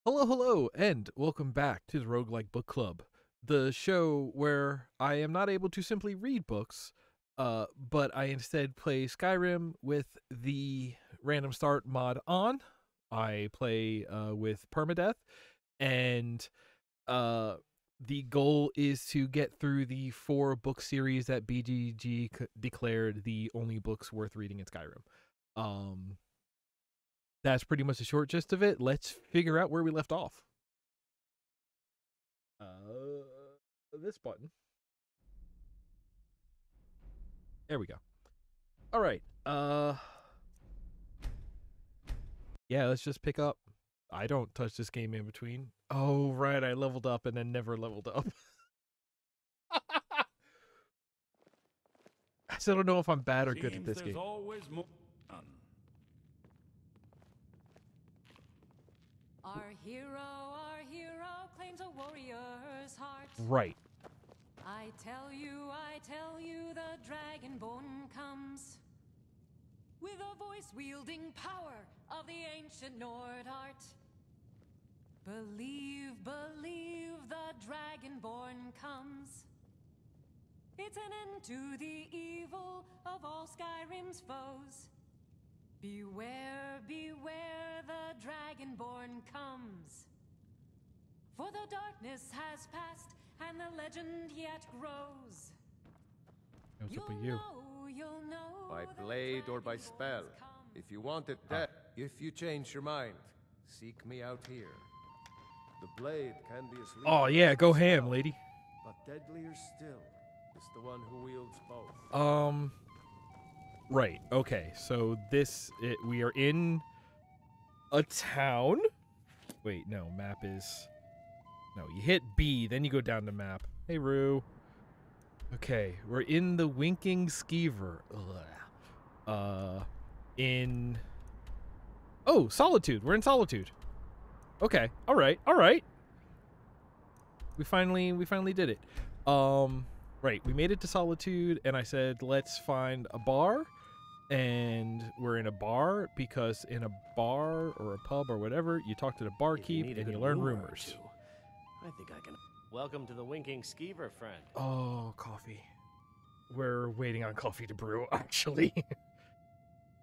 Hello, hello, and welcome back to the Roguelike Book Club, the show where I am not able to simply read books, but I instead play Skyrim with the random start mod on. I play with permadeath, and the goal is to get through the 4 book series that BGG declared the only books worth reading in Skyrim. That's pretty much the short gist of it. Let's figure out where we left off. This button. There we go. All right. Yeah, let's just pick up. I don't touch this game in between. Oh, right. I leveled up and then never leveled up. I still don't know if I'm bad or good at this game. Always more. Our hero claims a warrior's heart. Right. I tell you, the dragonborn comes with a voice-wielding power of the ancient Nord art. Believe, the dragonborn comes. It's an end to the evil of all Skyrim's foes. Beware, the dragonborn comes. For the darkness has passed, and the legend yet grows. What's up with you? You'll know By the blade or by dragonborn's spell. come. If you want it dead, if you change your mind, seek me out here. The blade can be asleep. Oh, yeah. Go ham, lady. But deadlier still is the one who wields both. Right. Okay. So we are in a town. Wait, no. Map is... No, you hit B, then you go down to map. Hey, Rue. Okay, we're in the Winking Skeever. In... Oh, Solitude. We're in Solitude. Okay. All right. We finally did it. Right, we made it to Solitude, and I said, let's find a bar. And we're in a bar because in a bar or a pub or whatever, you talk to the barkeep and you learn rumors. I think I can. Welcome to the Winking Skeever, friend. Oh, coffee. We're waiting on coffee to brew, actually.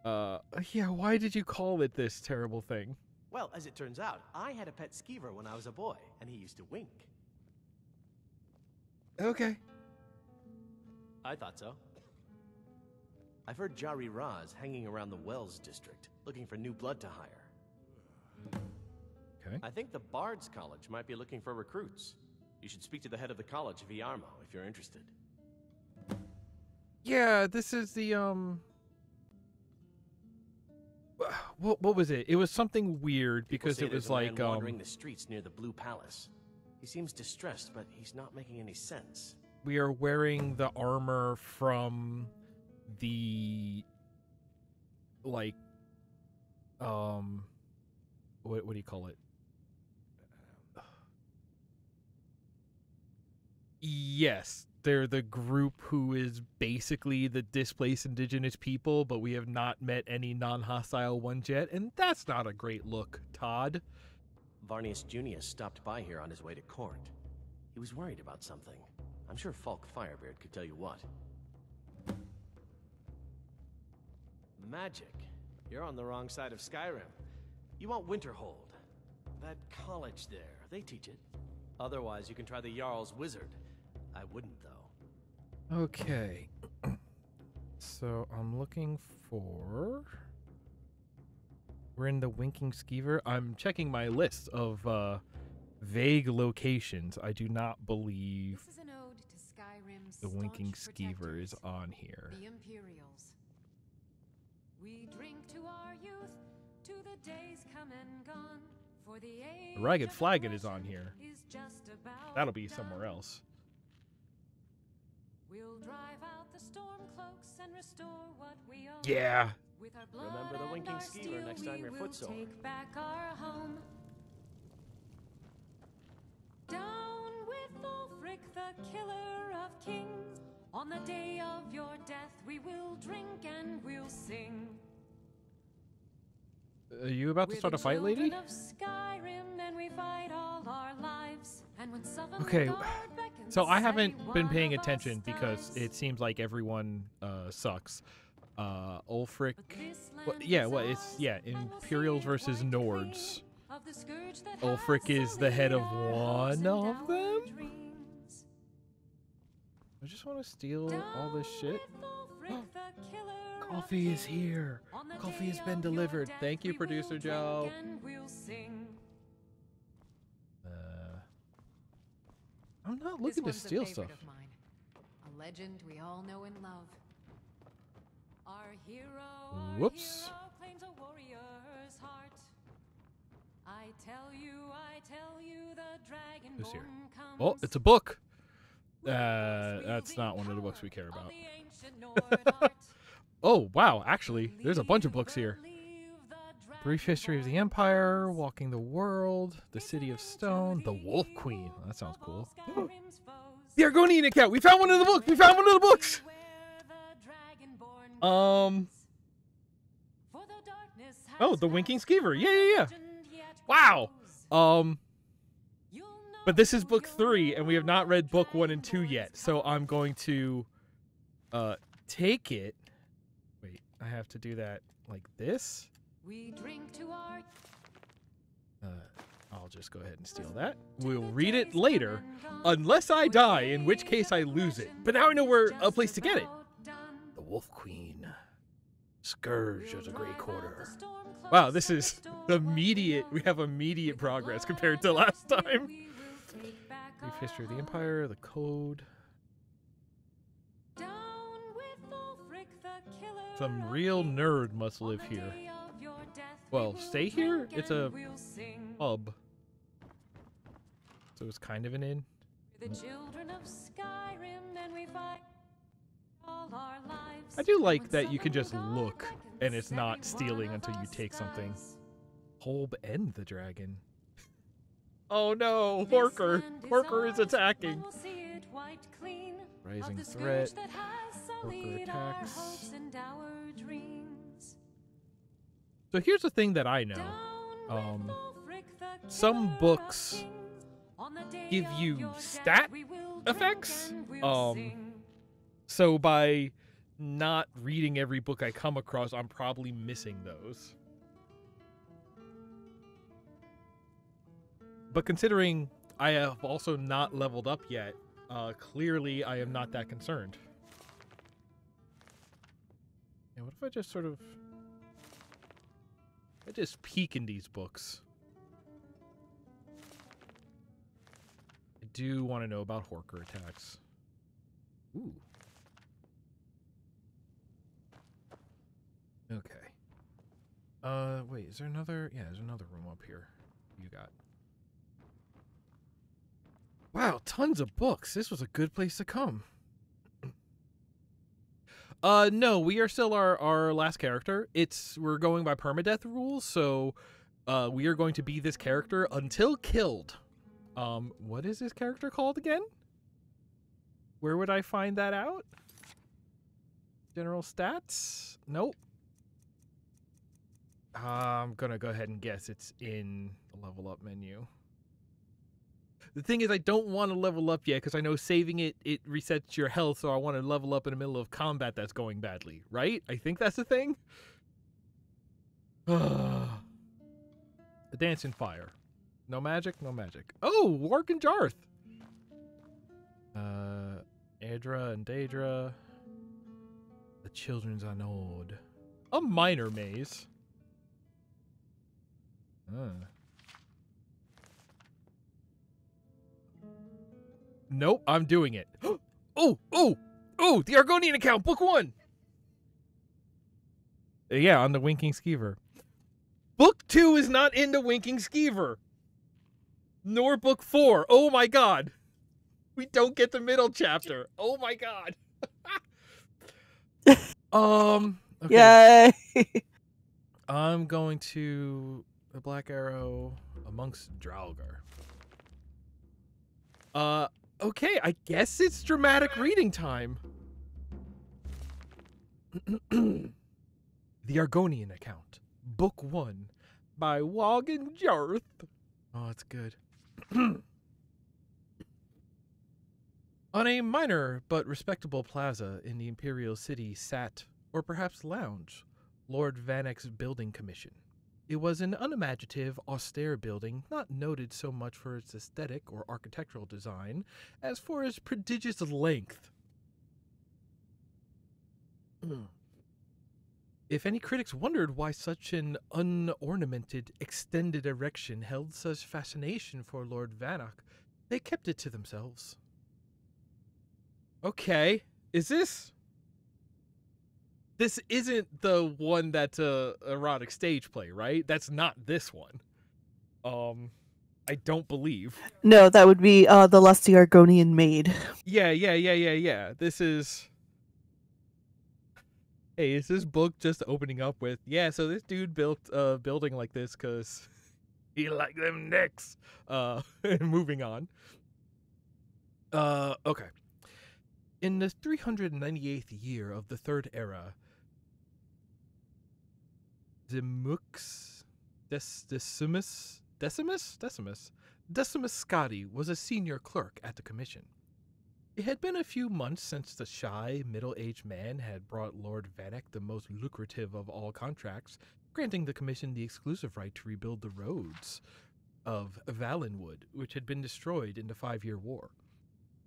Yeah, why did you call it this terrible thing? Well, as it turns out, I had a pet skeever when I was a boy, and he used to wink. Okay. I thought so. I've heard Jari Raz hanging around the Wells district, looking for new blood to hire. Okay. I think the Bard's College might be looking for recruits. You should speak to the head of the college, Viarmo, if you're interested. Yeah, this is the, What was it? It was something weird because People say it was there's a like, man wandering the streets near the Blue Palace. He seems distressed, but he's not making any sense. we are wearing the armor from the, like, what do you call it? Yes, they're the group who is basically the displaced indigenous people, but we have not met any non-hostile ones yet, and that's not a great look, Todd. Varnius Junius stopped by here on his way to court. He was worried about something. I'm sure Falk Firebeard could tell you what. Magic. You're on the wrong side of Skyrim. You want Winterhold. That college there, they teach it. Otherwise, you can try the Jarl's Wizard. I wouldn't, though. Okay. So I'm looking for... We're in the Winking Skeever. I'm checking my list of vague locations. I do not believe This is an ode to Skyrim's the Winking staunch Skeever is protectors, on here. the Imperials. We drink to our youth, to the days come and gone. For the age The Ragged of Flagon is on oppression here. is just about That'll be done. somewhere else. We'll drive out the storm cloaks and restore what we own. Yeah. With our blood Remember the and Winking our Skeever steel, next time we you're will footsore. take back our home. Down with Ulfric, the killer of kings. On the day of your death, we will drink and we'll sing. Are you about to start a fight, lady? Of Skyrim, and we Okay, so I haven't been paying attention because it seems like everyone sucks. Ulfric, Imperials versus Nords. Ulfric is the head of one of them? I just want to steal all this shit. Coffee is here. Coffee has been delivered. Thank you, Producer Joe. I'm not looking to steal stuff. A legend we all know and love. Our hero, Whoops. claims a warrior's heart. I tell you, the dragon Who's here? comes. Oh, it's a book. That's not one of the books we care about. Oh, wow. Actually, there's a bunch of books here. Brief History of the Empire, Walking the World, The City of Stone, The Wolf Queen. Oh, that sounds cool. The Argonian account. We found one of the books. We found one of the books. Oh, The Winking Skeever. Yeah. Wow. But this is book 3, and we have not read book 1 and 2 yet. So I'm going to take it. Wait, I have to do that like this. We drink to our I'll just go ahead and steal that. We'll read it later, unless I die, in which case I lose it. But now I know where a place to get it. The Wolf Queen. Scourge of the Grey Quarter. Wow, this is immediate. We have immediate progress compared to last time. Brief History of the Empire, the Code. Some real nerd must live here. Well, stay here? It's a pub. So it's kind of an inn. The children of Skyrim, and we fight all our lives. I do like that you can just look and it's not stealing until you take something. Kolb and the dragon. Oh no, Horker! Horker is attacking. Rising threat. Horker attacks. So here's the thing that I know. Some books give you stat effects. So by not reading every book I come across, I'm probably missing those. But considering I have also not leveled up yet, clearly I am not that concerned. And what if I just sort of... I just peek in these books. I do want to know about Horker attacks. Ooh. Okay. Wait, is there another? Yeah, there's another room up here. You got. Wow, tons of books. This was a good place to come. No, we are still our last character. We're going by permadeath rules, so we are going to be this character until killed. What is this character called again? Where would I find that out? General stats? Nope. I'm gonna go ahead and guess it's in the level up menu. The thing is, I don't want to level up yet because I know saving it resets your health, so I want to level up in the middle of combat that's going badly, right? I think that's the thing. The Dancing Fire. No magic, no magic. Oh, Wark and Jarth. Aedra and Daedra. The Children's Anode. A minor maze. Nope, I'm doing it. Oh, the Argonian account, book 1. Yeah, on the Winking Skeever. Book 2 is not in the Winking Skeever. Nor book 4. Oh my god. We don't get the middle chapter. Oh my god. Okay. Yay! I'm going to the Black Arrow amongst Draugr. Okay, I guess it's dramatic reading time. The Argonian Account, Book 1, by Wog and Jarth. Oh, it's good. On a minor but respectable plaza in the Imperial City sat, or perhaps lounged, Lord Vanek's building commission. It was an unimaginative, austere building, not noted so much for its aesthetic or architectural design as for its prodigious length. If any critics wondered why such an unornamented, extended erection held such fascination for Lord Vanek, they kept it to themselves. Okay, is this... This isn't the one that's a erotic stage play, right? That's not this one. I don't believe. No, that would be the Lusty Argonian Maid. Yeah. This is... Hey, is this book just opening up with, yeah, so this dude built a building like this because he liked them necks. Moving on. Okay. In the 398th year of the Third Era, Decimus Scotti was a senior clerk at the commission. It had been a few months since the shy, middle-aged man had brought Lord Vanek the most lucrative of all contracts, granting the commission the exclusive right to rebuild the roads of Valenwood, which had been destroyed in the 5-year war.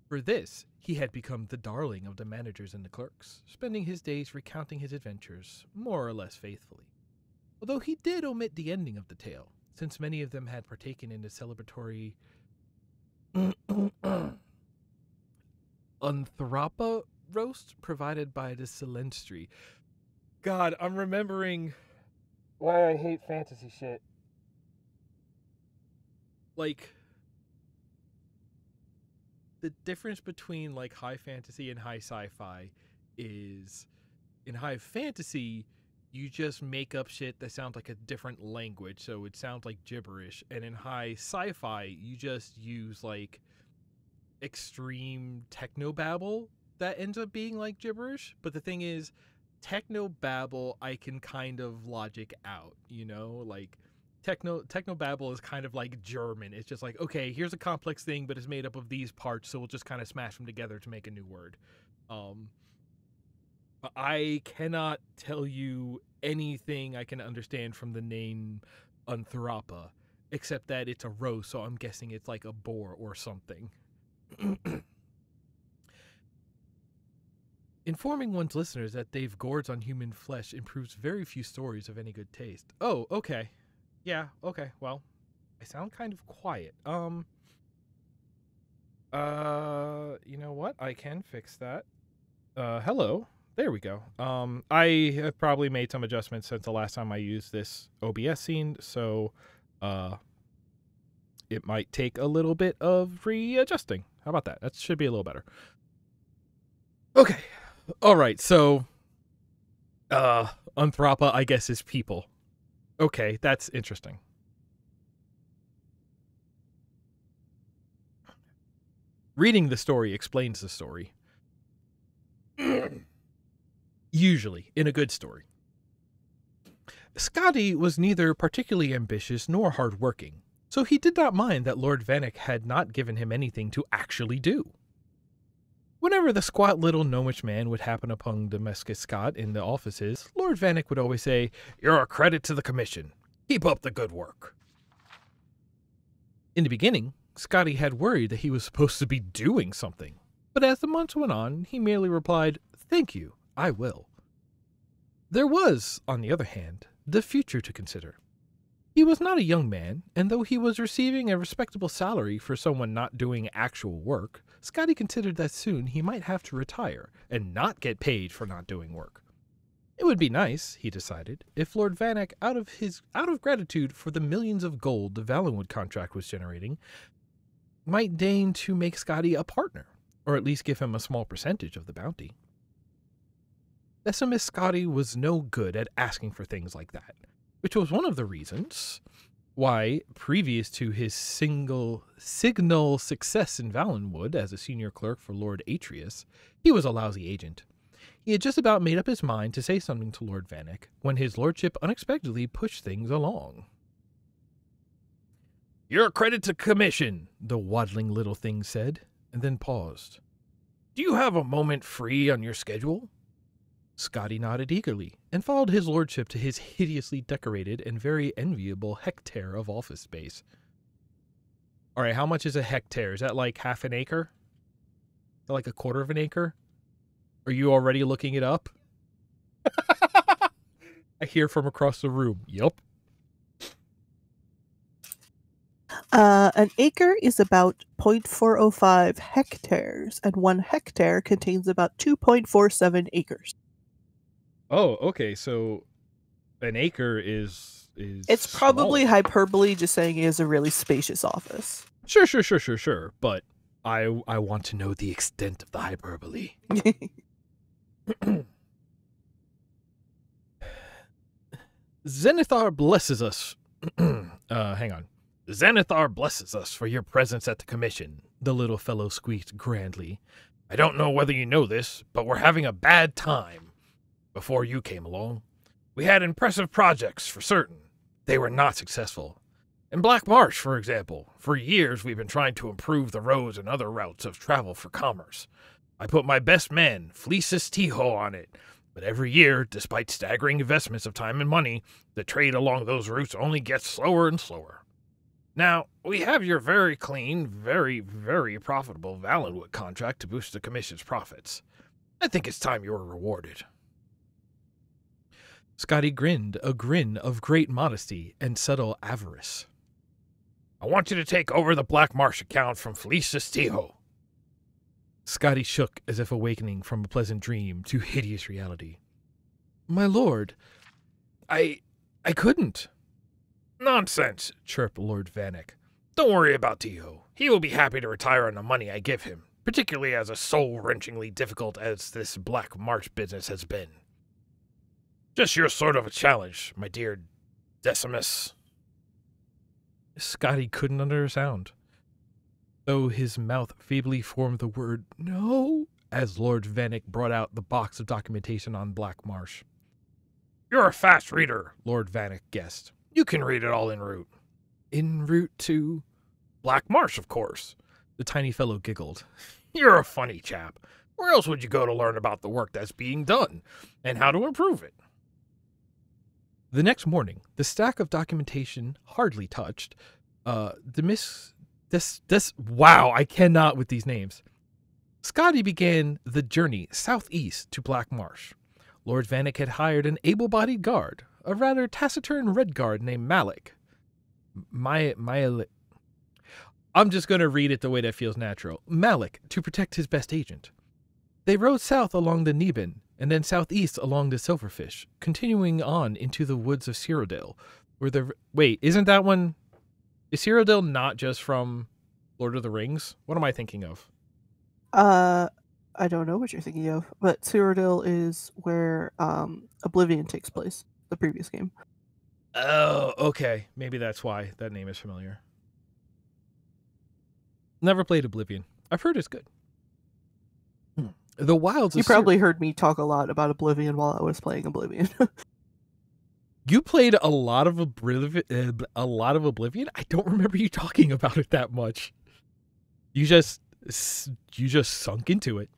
For this, he had become the darling of the managers and the clerks, spending his days recounting his adventures, more or less faithfully. Although he did omit the ending of the tale, since many of them had partaken in the celebratory Anthrapa roast provided by the Celestri. God, I'm remembering why I hate fantasy shit. Like, the difference between like high fantasy and high sci-fi is in high fantasy you just make up shit that sounds like a different language, so it sounds like gibberish, and in high sci-fi you just use like extreme technobabble that ends up being like gibberish. But the thing is, technobabble I can kind of logic out, you know, like technobabble is kind of like German. It's just like, okay, here's a complex thing, but it's made up of these parts, so we'll just kind of smash them together to make a new word. I cannot tell you anything I can understand from the name Anthrapa, except that it's a roast, so I'm guessing it's like a boar or something. Informing one's listeners that they've gourds on human flesh improves very few stories of any good taste. Oh, okay. Yeah, okay, well, I sound kind of quiet. You know what? I can fix that. Hello. There we go. I have probably made some adjustments since the last time I used this OBS scene, so, it might take a little bit of readjusting. How about that? That should be a little better. Okay. All right, so, Anthrapa, I guess, is people. Okay, that's interesting. Reading the story explains the story. Usually, in a good story. Scotti was neither particularly ambitious nor hard-working, so he did not mind that Lord Vanek had not given him anything to actually do. Whenever the squat little gnomish man would happen upon Damascus Scott in the offices, Lord Vanek would always say, "You're a credit to the commission. Keep up the good work." In the beginning, Scotti had worried that he was supposed to be doing something, but as the months went on, he merely replied, "Thank you, I will." There was, on the other hand, the future to consider. He was not a young man, and though he was receiving a respectable salary for someone not doing actual work, Scotti considered that soon he might have to retire and not get paid for not doing work. It would be nice, he decided, if Lord Vanek, out of gratitude for the millions of gold the Valenwood contract was generating, might deign to make Scotti a partner, or at least give him a small percentage of the bounty. Decimus Scotti was no good at asking for things like that, which was one of the reasons why, previous to his signal success in Valenwood as a senior clerk for Lord Atreus, he was a lousy agent. He had just about made up his mind to say something to Lord Vanek when his lordship unexpectedly pushed things along. "You're a credit to commission," the waddling little thing said, and then paused. Do you have a moment free on your schedule? Scotty nodded eagerly and followed his lordship to his hideously decorated and very enviable hectare of office space. All right, how much is a hectare? Is that like half an acre? Is that like a quarter of an acre? Are you already looking it up? I hear from across the room. Yup. An acre is about 0.405 hectares, and 1 hectare contains about 2.47 acres. Oh, okay. So an acre is It's probably smaller. hyperbole, just saying it is a really spacious office. Sure. But I want to know the extent of the hyperbole. Zenithar blesses us. Hang on. Zenithar blesses us for your presence at the commission, the little fellow squeaked grandly. I don't know whether you know this, but we're having a bad time. Before you came along, we had impressive projects for certain. They were not successful. In Black Marsh, for example, for years we've been trying to improve the roads and other routes of travel for commerce. I put my best man, Fleecis Tiho, on it, but every year, despite staggering investments of time and money, the trade along those routes only gets slower and slower. Now, we have your very clean, very, very profitable Valenwood contract to boost the commission's profits. I think it's time you were rewarded. Scotty grinned a grin of great modesty and subtle avarice. I want you to take over the Black Marsh account from Fleecis Tiho. Scotty shook as if awakening from a pleasant dream to hideous reality. My lord, I couldn't. Nonsense, chirped Lord Vanek. Don't worry about Tiho. He will be happy to retire on the money I give him, particularly as soul-wrenchingly difficult as this Black Marsh business has been. Just your sort of a challenge, my dear Decimus. Scotty couldn't utter a sound, though his mouth feebly formed the word no as Lord Vanek brought out the box of documentation on Black Marsh. You're a fast reader, Lord Vanek guessed. You can read it all en route. En route to Black Marsh, of course. The tiny fellow giggled. You're a funny chap. Where else would you go to learn about the work that's being done and how to improve it? The next morning, the stack of documentation hardly touched. Wow, I cannot with these names. Scotty began the journey southeast to Black Marsh. Lord Vanek had hired an able-bodied guard, a rather taciturn red guard named Malik. I'm just going to read it the way that feels natural. Malik, to protect his best agent. They rode south along the Neben, and then southeast along the Silverfish, continuing on into the woods of Cyrodiil, where the... Wait, isn't that one... Is Cyrodiil not just from Lord of the Rings? What am I thinking of? I don't know what you're thinking of, but Cyrodiil is where Oblivion takes place, the previous game. Oh, okay. Maybe that's why that name is familiar. Never played Oblivion. I've heard it's good. The wilds. You probably heard me talk a lot about Oblivion while I was playing Oblivion. You played a lot of Oblivion. I don't remember you talking about it that much. You just sunk into it.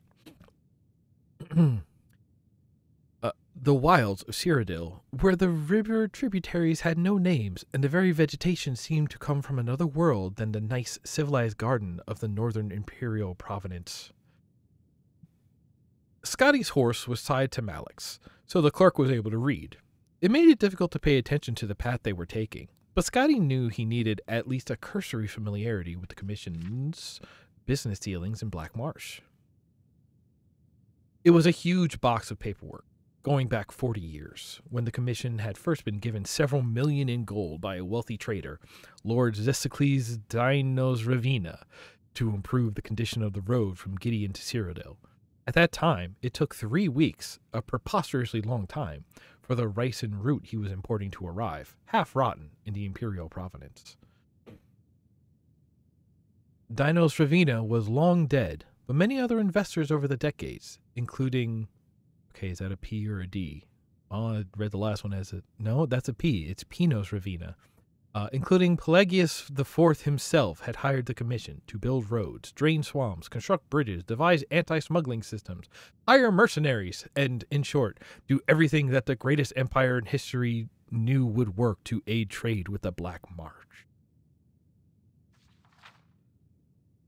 The wilds of Cyrodiil, where the river tributaries had no names, and the very vegetation seemed to come from another world than the nice, civilized garden of the northern imperial province. Scotty's horse was tied to Malik's, so the clerk was able to read. It made it difficult to pay attention to the path they were taking, but Scotty knew he needed at least a cursory familiarity with the Commission's business dealings in Black Marsh. It was a huge box of paperwork, going back 40 years, when the Commission had first been given several million in gold by a wealthy trader, Lord Zesicles Dinos Ravina, to improve the condition of the road from Gideon to Cyrodiil. At that time, it took 3 weeks, a preposterously long time, for the rice and root he was importing to arrive, half rotten, in the imperial province. Dinos Ravina was long dead, but many other investors over the decades, including... Okay, is that a P or a D? Oh, I read the last one as a... No, that's a P. It's Pinos Ravina. including Pelagius IV himself, had hired the commission to build roads, drain swamps, construct bridges, devise anti-smuggling systems, hire mercenaries, and, in short, do everything that the greatest empire in history knew would work to aid trade with the Black March.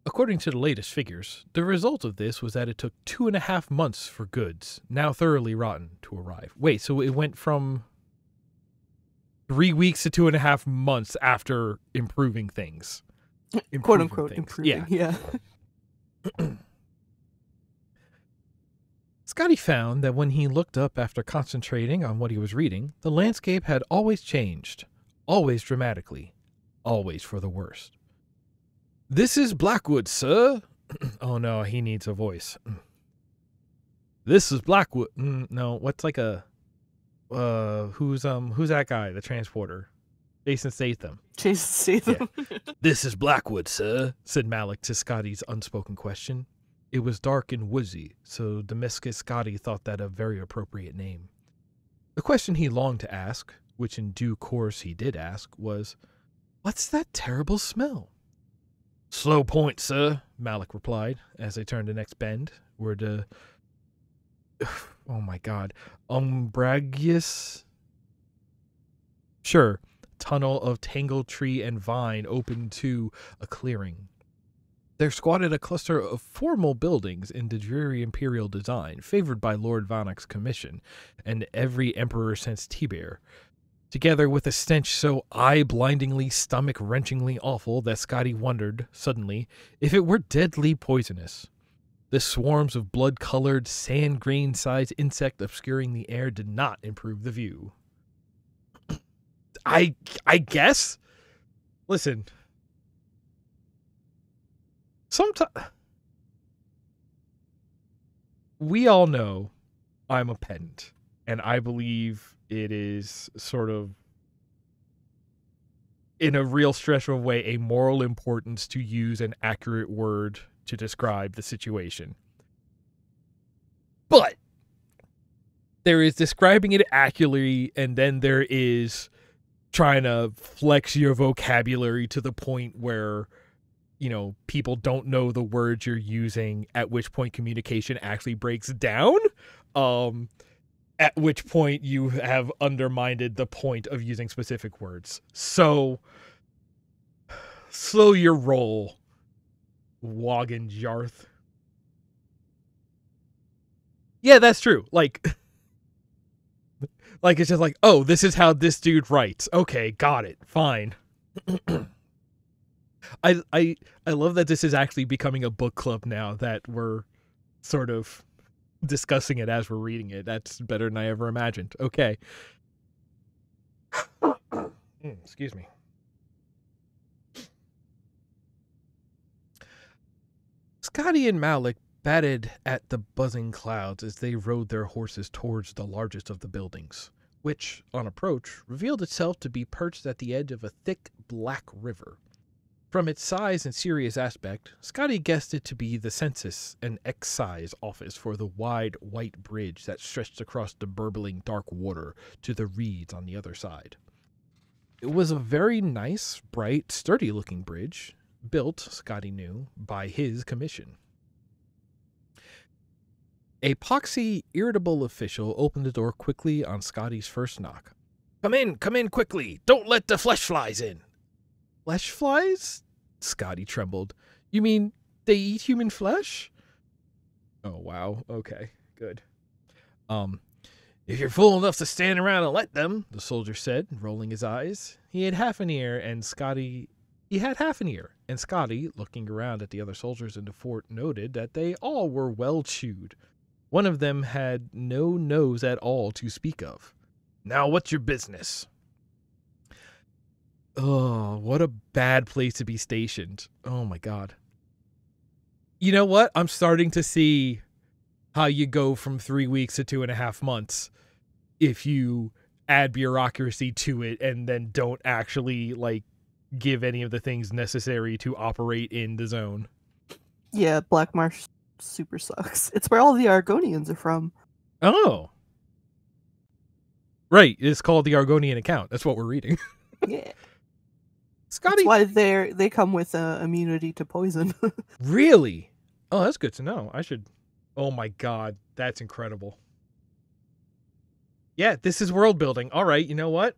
According to the latest figures, the result of this was that it took 2.5 months for goods, now thoroughly rotten, to arrive. Wait, so it went from 3 weeks to 2.5 months after improving things. Quote unquote improving, yeah. Scotty found that when he looked up after concentrating on what he was reading, the landscape had always changed, always dramatically, always for the worst. "This is Blackwood, sir." Oh no, he needs a voice. "This is Blackwood." No, what's like a who's that guy, the transporter? Jason Statham. Yeah. "This is Blackwood, sir," said Malik to Scotty's unspoken question. It was dark and woodsy, so Damascus Scotty thought that a very appropriate name. The question he longed to ask, which in due course he did ask, was, "What's that terrible smell?" "Slow point, sir," Malik replied, as they turned the next bend, where the oh my god, umbrageous? Sure, tunnel of tangled tree and vine opened to a clearing. There squatted a cluster of formal buildings in the dreary imperial design, favored by Lord Vannock's commission, and every emperor since Tiber, together with a stench so eye-blindingly, stomach-wrenchingly awful that Scotty wondered, suddenly, if it were deadly poisonous. The swarms of blood-colored, sand-grain-sized insect obscuring the air did not improve the view. I guess? Listen. Sometimes we all know I'm a pedant, and I believe it is sort of, in a real stressful way, a moral importance to use an accurate word to describe the situation. But there is describing it accurately, and then there is trying to flex your vocabulary to the point where, you know, people don't know the words you're using, at which point communication actually breaks down. At which point you have undermined the point of using specific words. So, slow your roll, Wogan Jarth. Yeah, that's true. Like it's just like, oh, this is how this dude writes. Okay, got it. Fine. I love that this is actually becoming a book club now, that we're sort of discussing it as we're reading it. That's better than I ever imagined. Okay. Excuse me. Scotty and Malik batted at the buzzing clouds as they rode their horses towards the largest of the buildings, which, on approach, revealed itself to be perched at the edge of a thick, black river. From its size and serious aspect, Scotty guessed it to be the census and excise office for the wide, white bridge that stretched across the burbling dark water to the reeds on the other side. It was a very nice, bright, sturdy-looking bridge, built, Scotty knew, by his commission. A poxy, irritable official opened the door quickly on Scotty's first knock. Come in quickly! Don't let the flesh flies in!" "Flesh flies?" Scotty trembled. "You mean they eat human flesh?" "Oh, wow. Okay, good. If you're fool enough to stand around and let them," the soldier said, rolling his eyes. He had half an ear, and Scotty, looking around at the other soldiers in the fort, noted that they all were well chewed. One of them had no nose at all to speak of. "Now, what's your business?" Oh, what a bad place to be stationed. Oh my god. You know what? I'm starting to see how you go from 3 weeks to 2.5 months if you add bureaucracy to it and then don't actually, like, give any of the things necessary to operate in the zone. Yeah, Black Marsh super sucks. It's where all the Argonians are from. Oh. Right, it's called the Argonian account. That's what we're reading. Yeah. Scotty, That's why they come with immunity to poison. really? Oh, that's good to know. I should. Oh my god, that's incredible. Yeah, this is world building. All right, you know what?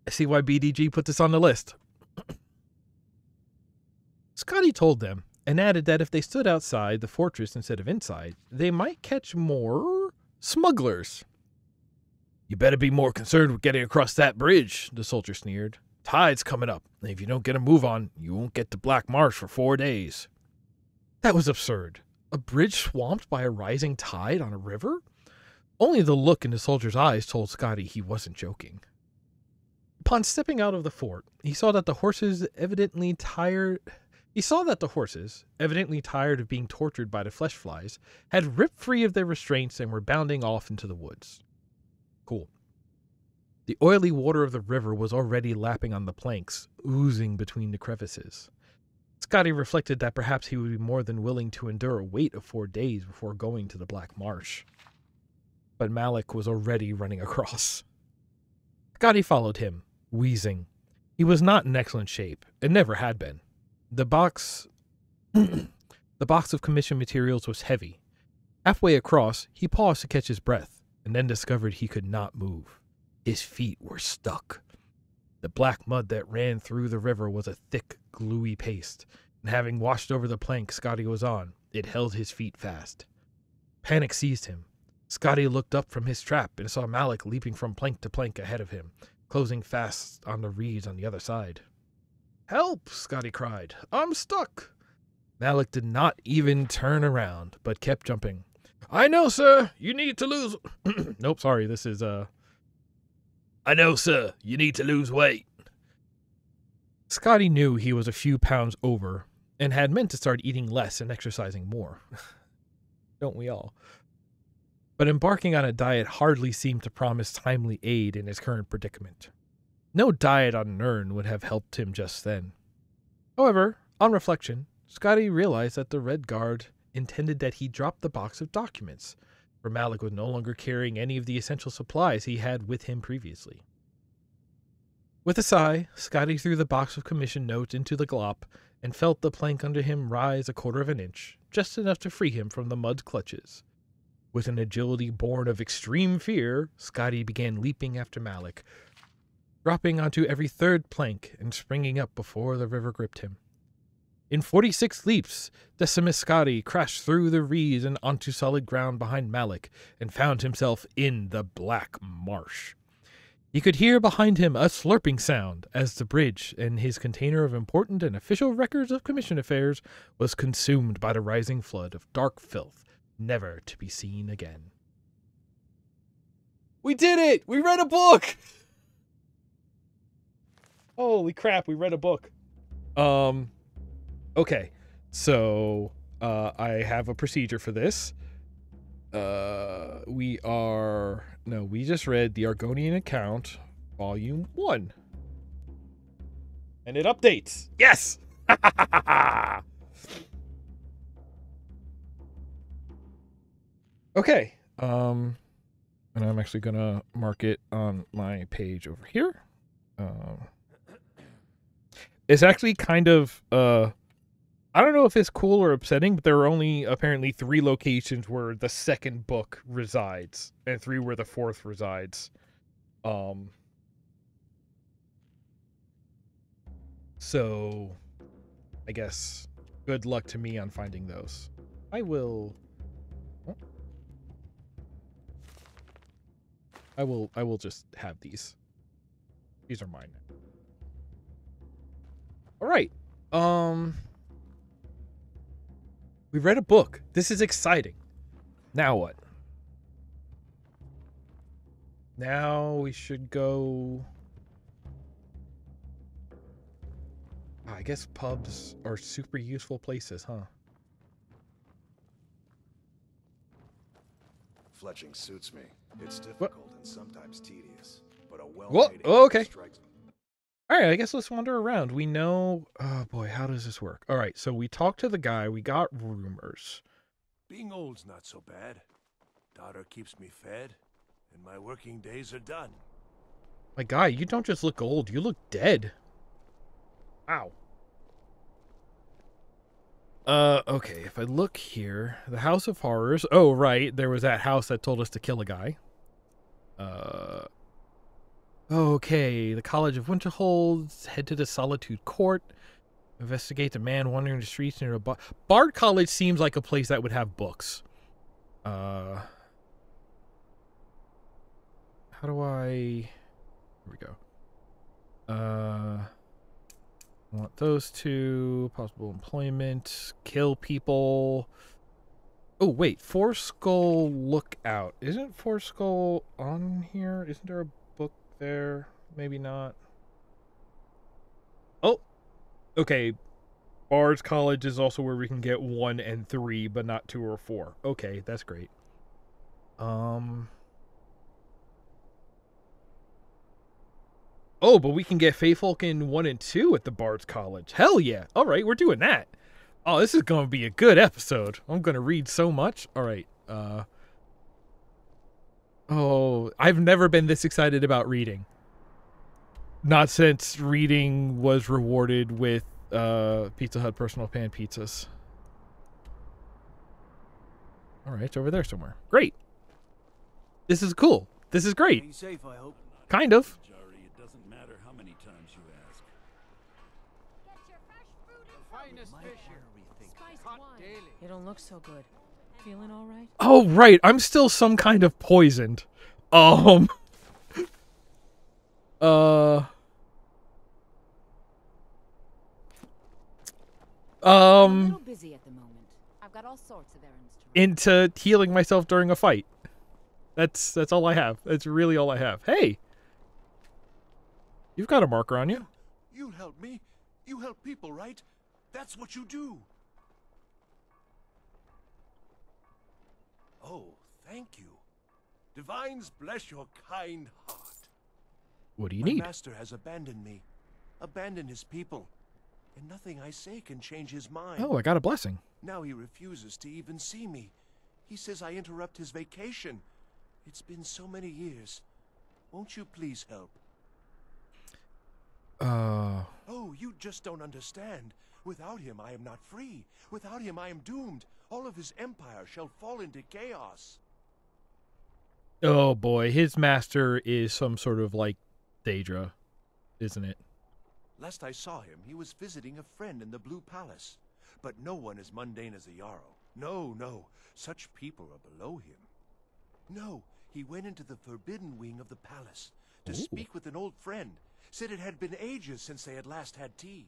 I see why BDG put this on the list. Scotty told them and added that if they stood outside the fortress instead of inside, they might catch more smugglers. You better be more concerned with getting across that bridge, the soldier sneered. Tide's coming up, and if you don't get a move on, you won't get to Black Marsh for 4 days. That was absurd. A bridge swamped by a rising tide on a river? Only the look in the soldier's eyes told Scotty he wasn't joking. Upon stepping out of the fort, he saw that the horses, evidently tired of being tortured by the flesh flies, had ripped free of their restraints and were bounding off into the woods. Cool. The oily water of the river was already lapping on the planks, oozing between the crevices. Scotty reflected that perhaps he would be more than willing to endure a wait of 4 days before going to the Black Marsh. But Malik was already running across. Scotty followed him, wheezing. He was not in excellent shape, and never had been. The box of commission materials was heavy. Halfway across, he paused to catch his breath, and then discovered he could not move. His feet were stuck. The black mud that ran through the river was a thick, gluey paste, and having washed over the plank Scotty was on, it held his feet fast. Panic seized him. Scotty looked up from his trap and saw Malik leaping from plank to plank ahead of him, closing fast on the reeds on the other side. "Help!" Scotty cried. "I'm stuck!" Malik did not even turn around, but kept jumping. "I know, sir, you need to lose..." Nope, sorry, this is, "I know, sir, you need to lose weight." Scotty knew he was a few pounds over, and had meant to start eating less and exercising more. Don't we all? But embarking on a diet hardly seemed to promise timely aid in his current predicament. No diet on Nirn would have helped him just then. However, on reflection, Scotty realized that the Red Guard intended that he drop the box of documents, for Malik was no longer carrying any of the essential supplies he had with him previously. With a sigh, Scotty threw the box of commission notes into the glop and felt the plank under him rise 1/4 of an inch, just enough to free him from the mud's clutches. With an agility born of extreme fear, Scotty began leaping after Malik, dropping onto every 3rd plank and springing up before the river gripped him. In 46 leaps, Decimus Scotty crashed through the reeds and onto solid ground behind Malik and found himself in the Black Marsh. He could hear behind him a slurping sound as the bridge and his container of important and official records of commission affairs was consumed by the rising flood of dark filth, never to be seen again. We did it! We read a book! Holy crap, we read a book. Okay, so I have a procedure for this. We just read the Argonian Account, Volume 1. And it updates. Yes! Okay, and I'm actually gonna mark it on my page over here. It's actually kind of, I don't know if it's cool or upsetting, but there are only apparently 3 locations where the 2nd book resides, and 3 where the 4th resides. So, I guess, good luck to me on finding those. I will just have these. These are mine. All right. We read a book. This is exciting. Now what? Now we should go... I guess pubs are super useful places, huh? Fletching suits me. It's difficult and sometimes tedious, but a well-paid okay. All right, I guess let's wander around. We know... Oh, boy, how does this work? All right, so we talked to the guy. We got rumors. Being old's not so bad. Daughter keeps me fed, and my working days are done. My guy, you don't just look old, you look dead. Wow. Okay, if I look here, the House of Horrors. Oh, right, there was that house that told us to kill a guy. Okay, the College of Winterhold, head to the Solitude Court, investigate the man wandering the streets near a Bard College seems like a place that would have books. How do I... Here we go. I want those two. Possible employment. Kill people. Oh, wait. Four Skull Lookout. Isn't Four Skull on here? Isn't there a book there? Maybe not. Oh. Okay. Bard's College is also where we can get 1 and 3, but not 2 or 4. Okay, that's great. Oh, but we can get Feyfolk 1 and 2 at the Bard's College. Hell yeah. All right, we're doing that. Oh, this is going to be a good episode. I'm going to read so much. All right. Oh, I've never been this excited about reading. Not since reading was rewarded with Pizza Hut personal pan pizzas. All right, it's over there somewhere. Great. This is cool. This is great. Be safe, I hope. Kind of. It doesn't matter how many times you ask. Finest fish here. Spiced Caught wine. daily. You don't look so good. Feeling all right? Oh, right. I'm still some kind of poisoned. I'm a little busy at the moment. I've got all sorts of errands to run. Into healing myself during a fight. That's all I have. That's really all I have. Hey. You've got a marker on you. You help me. You help people, right? That's what you do. Oh, thank you. Divines bless your kind heart. What do you My need? master has abandoned me. Abandoned his people. And nothing I say can change his mind. Oh, I got a blessing. Now he refuses to even see me. He says I interrupt his vacation. It's been so many years. Won't you please help? Oh, you just don't understand. Without him, I am not free. Without him, I am doomed. All of his empire shall fall into chaos. Oh boy, his master is some sort of like Daedra, isn't it? Last I saw him, he was visiting a friend in the Blue Palace. But no one as mundane as a Jarl. No, no. Such people are below him. No, he went into the forbidden wing of the palace to speak with an old friend. Said it had been ages since they had last had tea.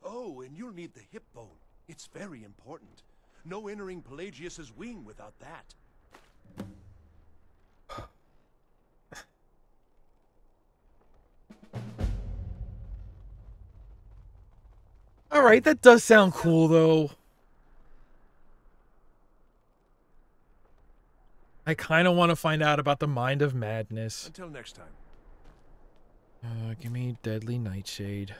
Oh, and you'll need the hip bone. It's very important. No entering Pelagius's wing without that. All right, that does sound cool though. I kind of want to find out about the Mind of Madness. Until next time. Give me Deadly Nightshade.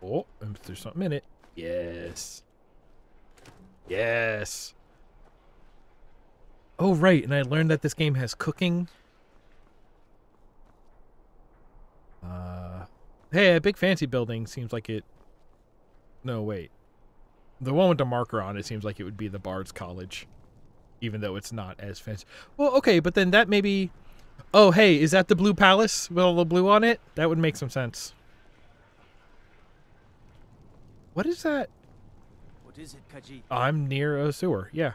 Oh, there's something in it. Yes. Yes. Oh, right, and I learned that this game has cooking. Hey, a big fancy building seems like it... No, wait. The one with the marker on it seems like it would be the Bard's College. Even though it's not as fancy. Well, okay, but then that maybe... Oh, hey, is that the Blue Palace with all the blue on it? That would make some sense. What is that? What is it, Khajiit? I'm near a sewer. Yeah.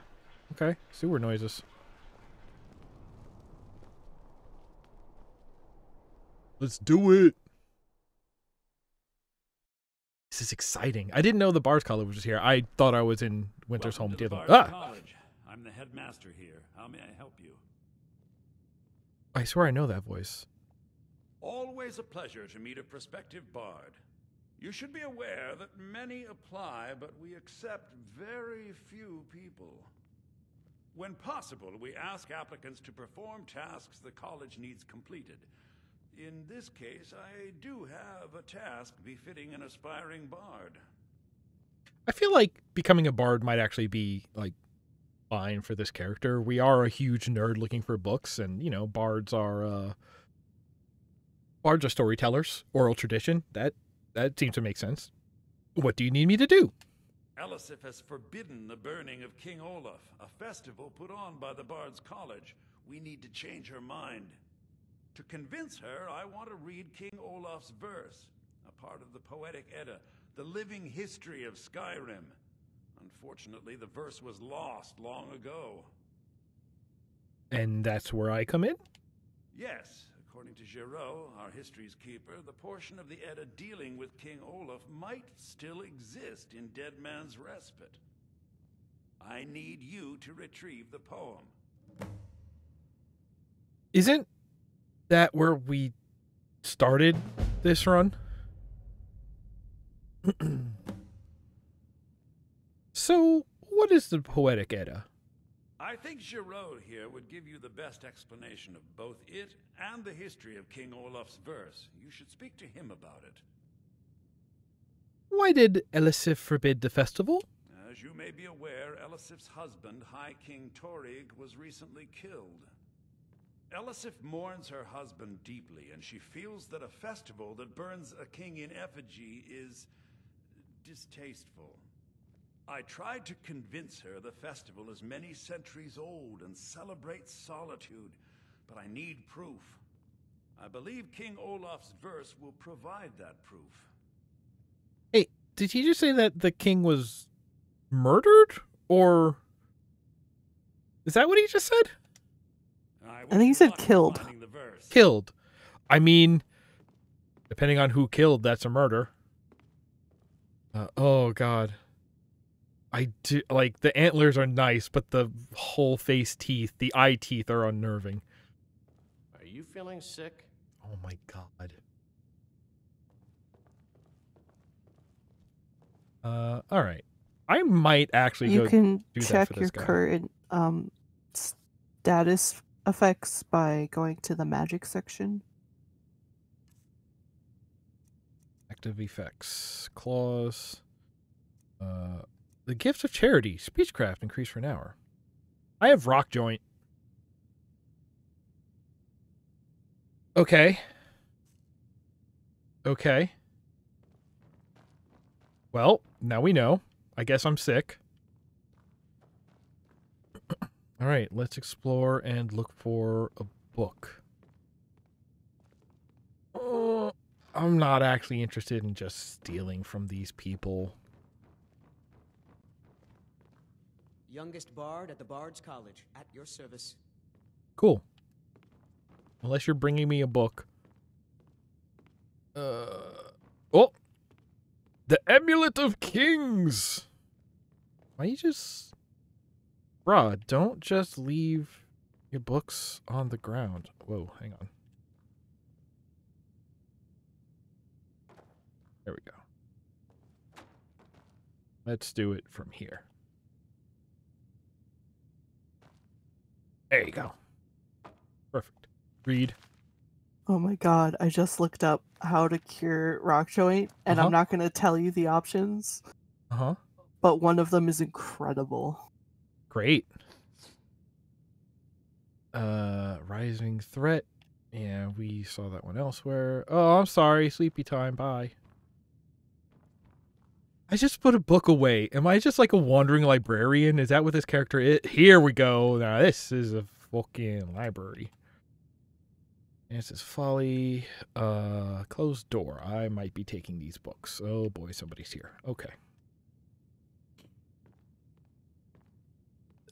Okay. Sewer noises. Let's do it. This is exciting. I didn't know the Bard's College was here. I thought I was in Winter's Home Welcome to the dealing. Bard's Ah! College. I'm the headmaster here. How may I help you? I swear I know that voice. Always a pleasure to meet a prospective bard. You should be aware that many apply, but we accept very few people. When possible, we ask applicants to perform tasks the college needs completed. In this case, I do have a task befitting an aspiring bard. I feel like becoming a bard might actually be like fine for this character. We are a huge nerd looking for books, and bards are storytellers, oral tradition. That seems to make sense. What do you need me to do? Elisif has forbidden the burning of King Olaf, a festival put on by the Bard's College. We need to change her mind. To convince her, I want to read King Olaf's verse, a part of the Poetic Edda, the living history of Skyrim. Unfortunately, the verse was lost long ago. And that's where I come in? Yes, according to Giraud, our history's keeper, the portion of the Edda dealing with King Olaf might still exist in Dead Man's Respite. I need you to retrieve the poem. Isn't that where we started this run? So, what is the Poetic Edda? I think Giraud here would give you the best explanation of both it and the history of King Olaf's verse. You should speak to him about it. Why did Elisif forbid the festival? As you may be aware, Elisif's husband, High King Torig, was recently killed. Elisif mourns her husband deeply, and she feels that a festival that burns a king in effigy is distasteful. I tried to convince her the festival is many centuries old and celebrates solitude, but I need proof. I believe King Olaf's verse will provide that proof. Hey, did he just say that the king was murdered? Or is that what he just said? I think he said killed. Killed. I mean, depending on who killed, that's a murder. Oh, God. I do, like, the antlers are nice, but the whole face teeth, the eye teeth are unnerving. Are you feeling sick? Oh my God. All right. I might actually You go can do that check for this your guy. current status effects by going to the magic section. Active effects. Claws. The gift of charity. Speechcraft increased for an hour. I have rock joint. Okay. Okay. Well, now we know. I guess I'm sick. All right, let's explore and look for a book. I'm not actually interested in just stealing from these people. Youngest bard at the Bard's College, at your service. Cool. Unless you're bringing me a book. Oh! The Amulet of Kings! Why you just... Bruh, don't just leave your books on the ground. Whoa, hang on. There we go. Let's do it from here. There you go. Perfect. Read. Oh my God, I just looked up how to cure rock joint, and I'm not going to tell you the options. But one of them is incredible. Great. Rising threat. Yeah, we saw that one elsewhere. Oh, I'm sorry. Sleepy time. Bye. I just put a book away. Am I just like a wandering librarian? Is that what this character is? Here we go. Now, this is a fucking library. This is Folly. Closed door. I might be taking these books. Oh boy, somebody's here. Okay.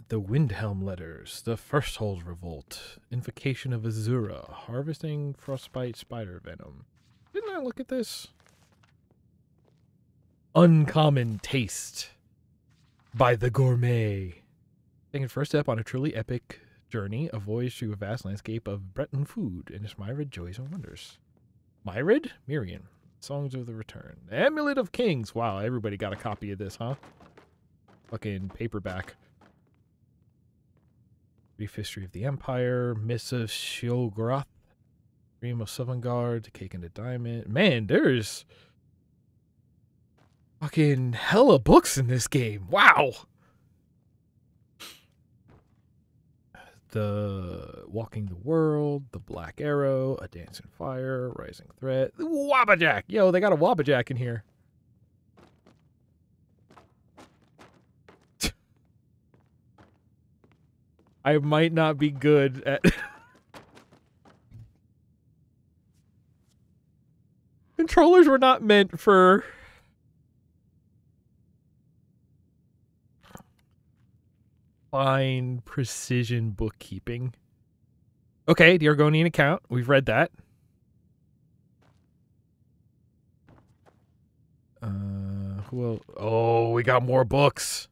The Windhelm Letters. The Firsthold Revolt. Invocation of Azura. Harvesting Frostbite Spider Venom. Didn't I look at this? Uncommon Taste by the Gourmet. Taking first step on a truly epic journey, a voyage through a vast landscape of Breton food and its myriad joys and wonders. Myriad? Mirian. Songs of the Return. Amulet of Kings. Wow, everybody got a copy of this, huh? Fucking paperback. Brief History of the Empire. Miss of Shiogorath. Dream of Sovngarde. Cake and a Diamond. Man, there's Fucking hella books in this game. Wow. The Walking the World, The Black Arrow, A Dance in Fire, Rising Threat, Wabbajack. Yo, they got a Wabbajack in here. I might not be good at... Controllers were not meant for... fine precision bookkeeping. Okay, the Argonian account. We've read that. Well, oh, we got more books.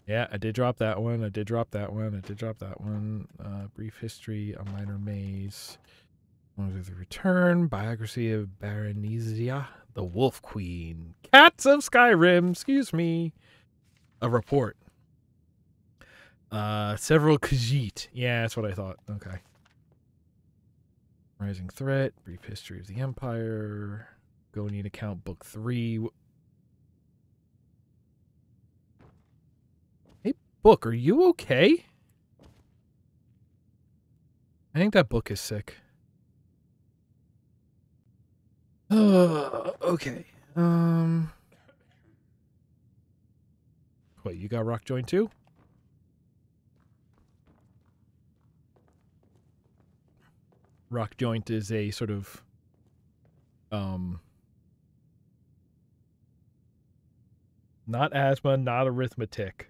Yeah, I did drop that one. I did drop that one. Brief history, A Minor Maze. The Return, biography of Baronisia, the Wolf Queen, Cats of Skyrim, excuse me. A report. Several Khajiit. Yeah, that's what I thought. Okay. Rising Threat, Brief History of the Empire, Gonian Account, Book 3. Hey, book, are you okay? I think that book is sick. Okay. Wait, you got Rock Joint too? Rock Joint is a sort of not asthma, not arithmetic.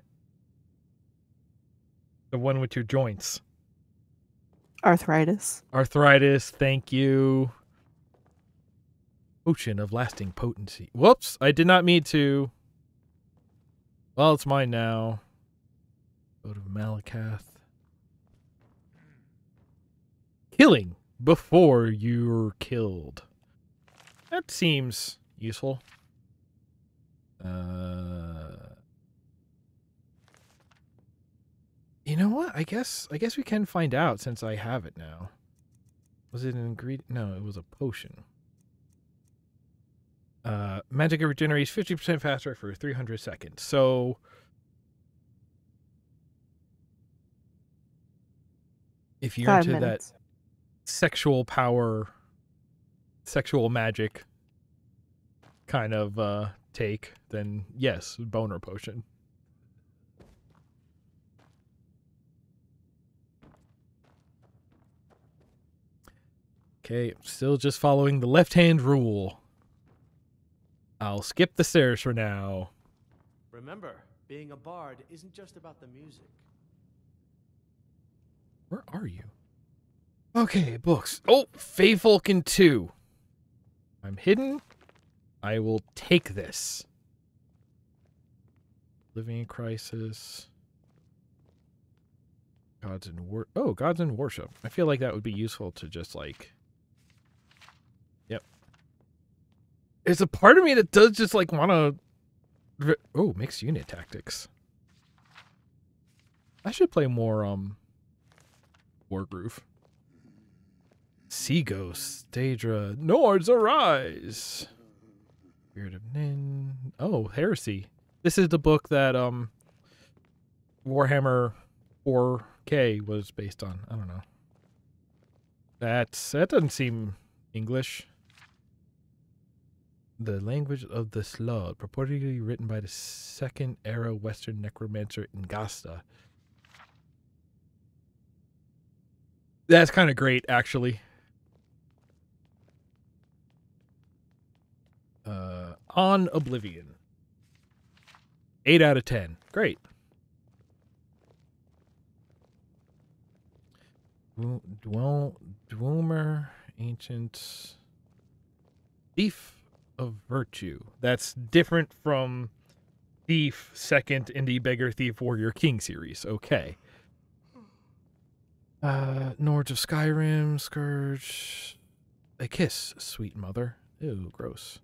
The one with your joints. Arthritis. Arthritis, thank you. Potion of lasting potency. Whoops, I did not mean to. Well, it's mine now. Vote of Malakath. Killing before you're killed. That seems useful. You know what? I guess we can find out since I have it now. Was it an ingredient? No, it was a potion. Magic regenerates 50% faster for 300 seconds. So if you're 5 into minutes. that sexual power, sexual magic kind of take, then yes, boner potion. Okay, still just following the left-hand rule. I'll skip the stairs for now. Remember, being a bard isn't just about the music. Where are you? Okay, books. Oh, Fey Falcon 2. I'm hidden. I will take this. Living in Crisis. Gods in Worship. I feel like that would be useful to just like... Yep. There's a part of me that does just like want to... Oh, mixed unit tactics. I should play more Wargroove. Sea Ghost, Daedra, Nords Arise. Spirit of Nin. Oh, Heresy. This is the book that Warhammer 4K was based on. I don't know. That doesn't seem English. The Language of the Slod, purportedly written by the Second Era Western necromancer Ingasta. That's kind of great, actually. On Oblivion. 8 out of 10. Great. Dwemer, Ancient Thief of Virtue. That's different from Thief, Second Indie Beggar Thief Warrior King series. Okay. Nords of Skyrim, Scourge. A Kiss, Sweet Mother. Ew, gross.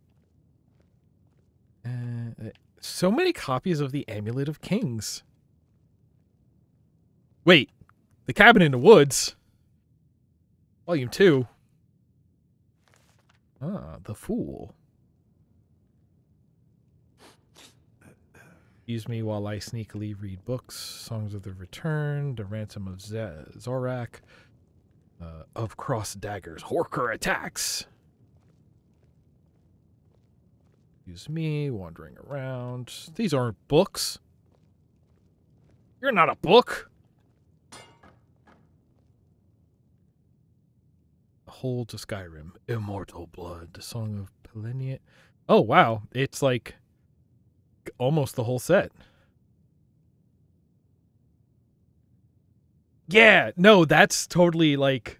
So many copies of the Amulet of Kings. Wait, The Cabin in the Woods. Volume 2. Ah, The Fool. Excuse me while I sneakily read books. Songs of the Return, The Ransom of Zorak, of Cross Daggers, Horker Attacks. Excuse me, wandering around. These aren't books. You're not a book. Hold to Skyrim, Immortal Blood, the Song of Peleniot. Oh, wow. It's like almost the whole set. Yeah, no, that's totally like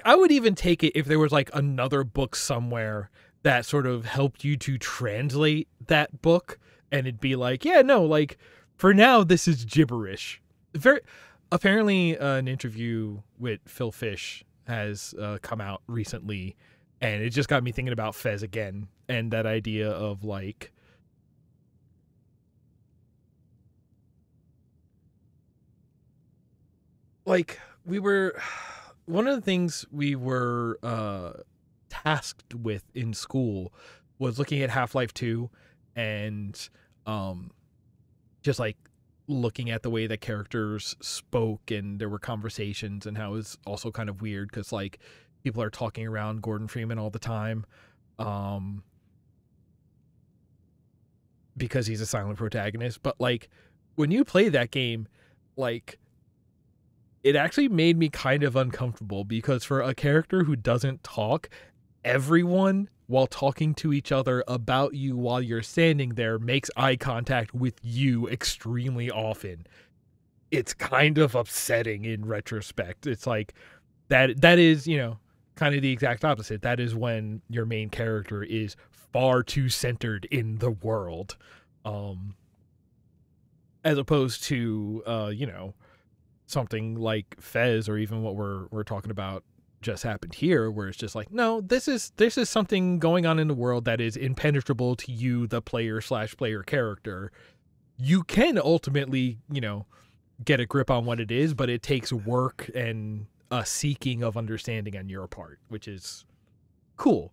I would even take it if there was like another book somewhere that sort of helped you to translate that book, and it'd be like, yeah, no, like for now this is gibberish. Apparently an interview with Phil Fish has come out recently, and it just got me thinking about Fez again, and that idea of like we were one of the things we were tasked with in school was looking at Half-Life 2 and just like looking at the way that characters spoke, and there were conversations, and how it was also kind of weird because like people are talking around Gordon Freeman all the time because he's a silent protagonist. But like when you play that game, like it actually made me kind of uncomfortable, because for a character who doesn't talk, everyone, while talking to each other about you while you're standing there, makes eye contact with you extremely often. It's kind of upsetting in retrospect. It's like that is, you know, kind of the exact opposite. That is when your main character is far too centered in the world, as opposed to you know, something like Fez, or even what we're talking about just happened here, where it's just like, no, this is something going on in the world that is impenetrable to you, the player/player character. You can ultimately, you know, get a grip on what it is, but it takes work and a seeking of understanding on your part, which is cool.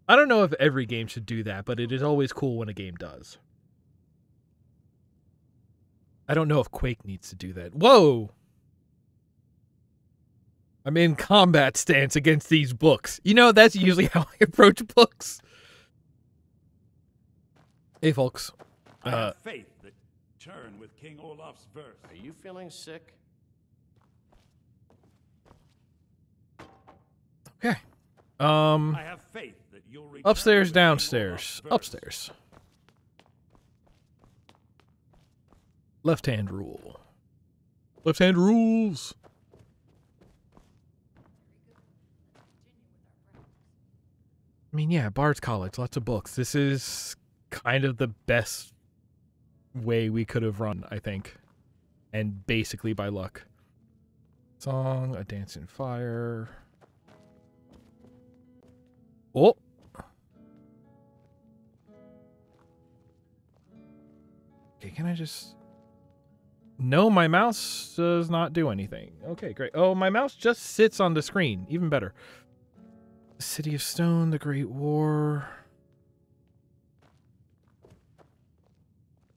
I don't know if every game should do that, but it is always cool when a game does. I don't know if Quake needs to do that. Whoa! I'm in combat stance against these books. You know, that's usually how I approach books. Hey, folks. I have faith that turn with King Olaf's verse. Are you feeling sick? Okay. I have faith that you'll return Upstairs, with King downstairs. Olaf's verse. Upstairs. Left hand rule. Left hand rules. I mean, yeah, Bard's College, lots of books. This is kind of the best way we could have run, I think. And basically by luck. Song, A Dance in Fire. Oh! Okay, can I just... No, my mouse does not do anything. Okay, great. Oh, my mouse just sits on the screen. Even better. City of Stone, The Great War.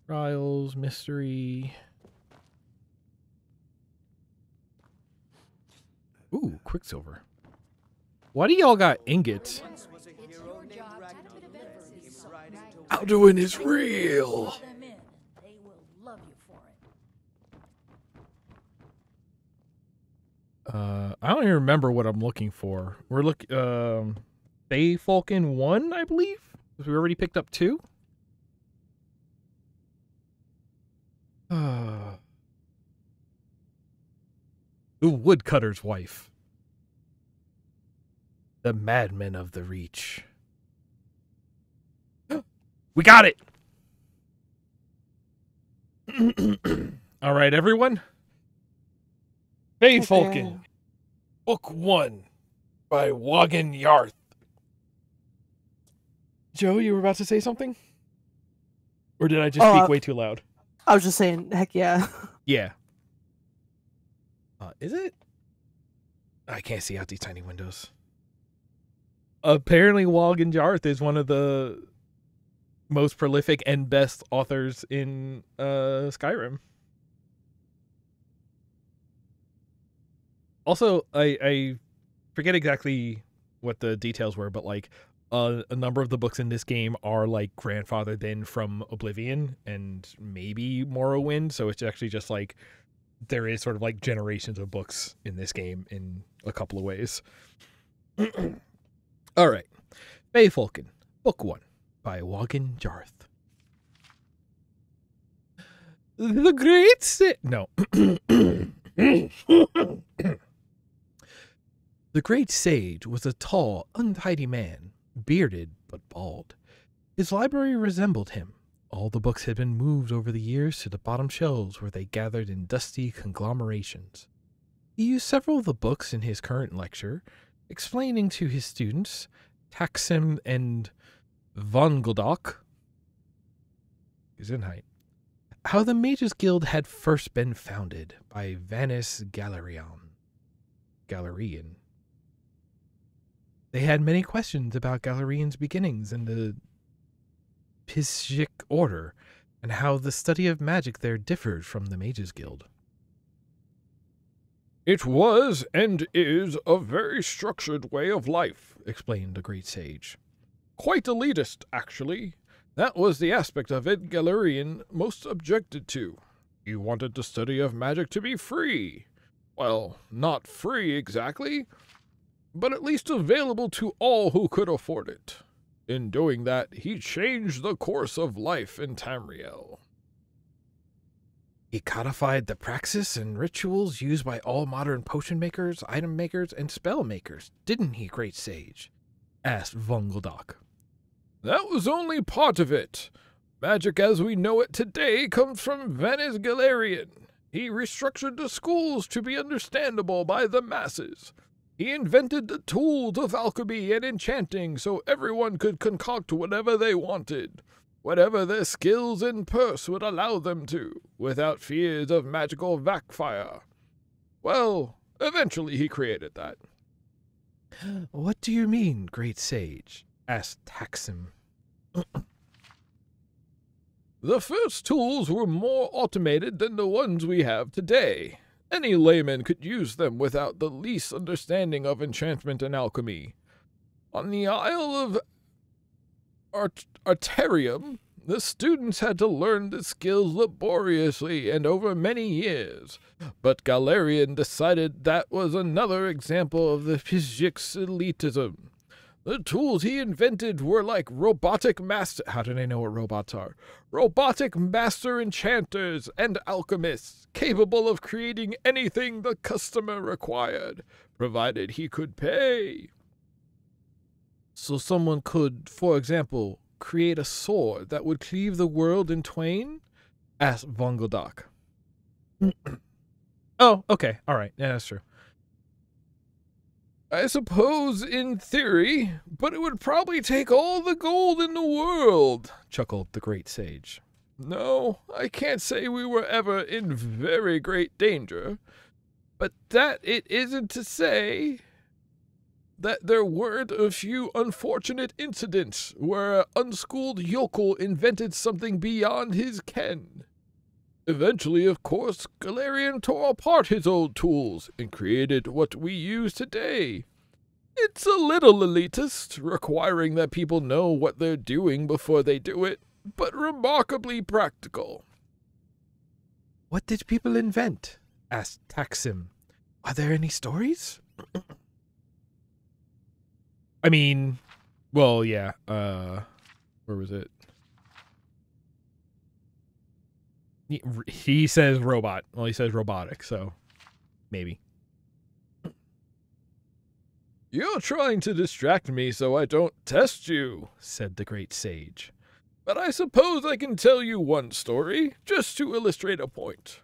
Trials, Mystery. Ooh, Quicksilver. Why do y'all got ingots? Alduin is real. I don't even remember what I'm looking for. We're looking, Bay Falcon 1, I believe? We already picked up 2? The Woodcutter's Wife. The Madmen of the Reach. We got it! All right, everyone. Bay Falcon. Book 1 by Wogan Yarth. Joe, you were about to say something? Or did I just speak way too loud? I was just saying, heck yeah. Yeah. Is it? I can't see out these tiny windows. Apparently, Wogan Yarth is one of the most prolific and best authors in Skyrim. Also, I forget exactly what the details were, but like a number of the books in this game are like grandfathered in from Oblivion and maybe Morrowind, so it's actually just like there is sort of like generations of books in this game in a couple of ways. All right. Fae Falcon, Book 1 by Wagon Jarth. The Great No. The Great Sage was a tall, untidy man, bearded but bald. His library resembled him. All the books had been moved over the years to the bottom shelves where they gathered in dusty conglomerations. He used several of the books in his current lecture, explaining to his students, Taxim and Vongoldok, Gesundheit, how the Mages Guild had first been founded by Vanis Galerian. They had many questions about Galerian's beginnings and the Psijic Order, and how the study of magic there differed from the Mages Guild. It was and is a very structured way of life, explained the Great Sage. Quite elitist, actually. That was the aspect of it Galerian most objected to. He wanted the study of magic to be free. Well, not free exactly, but at least available to all who could afford it. In doing that, he changed the course of life in Tamriel. He codified the praxis and rituals used by all modern potion makers, item makers, and spell makers, didn't he, Great Sage? Asked Vongoldok. That was only part of it. Magic as we know it today comes from Vanis Galerian. He restructured the schools to be understandable by the masses. He invented the tools of alchemy and enchanting so everyone could concoct whatever they wanted, whatever their skills and purse would allow them to, without fears of magical backfire. Well, eventually he created that. What do you mean, Great Sage? Asked Taxim. The first tools were more automated than the ones we have today. Any layman could use them without the least understanding of enchantment and alchemy. On the Isle of Arterium, the students had to learn the skills laboriously and over many years, but Galerian decided that was another example of the Psijic elitism. The tools he invented were like robotic master... How do they know what robots are? Robotic master enchanters and alchemists, capable of creating anything the customer required, provided he could pay. So someone could, for example, create a sword that would cleave the world in twain? Asked Vongoldok. Oh, okay. All right. Yeah, that's true. I suppose in theory, but it would probably take all the gold in the world, chuckled the Great Sage. No, I can't say we were ever in very great danger, but that it isn't to say that there weren't a few unfortunate incidents where an unschooled yokel invented something beyond his ken. Eventually, of course, Galerian tore apart his old tools and created what we use today. It's a little elitist, requiring that people know what they're doing before they do it, but remarkably practical. What did people invent? Asked Taxim. Are there any stories? I mean, well, yeah, where was it? He says robot. Well, he says robotic, so maybe. You're trying to distract me so I don't test you, said the Great Sage. But I suppose I can tell you one story, just to illustrate a point.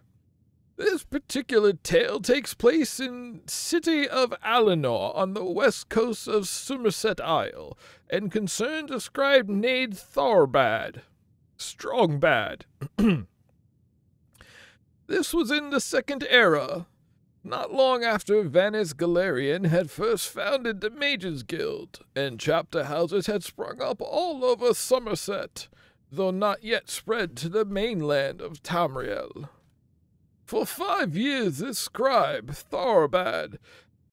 This particular tale takes place in city of Alinor on the west coast of Somerset Isle, and concerns a scribe named Tharbad. Strongbad. This was in the Second Era, not long after Vanis Galerian had first founded the Mages Guild, and chapter houses had sprung up all over Somerset. though not yet spread to the mainland of Tamriel. For 5 years this scribe, Thorobad,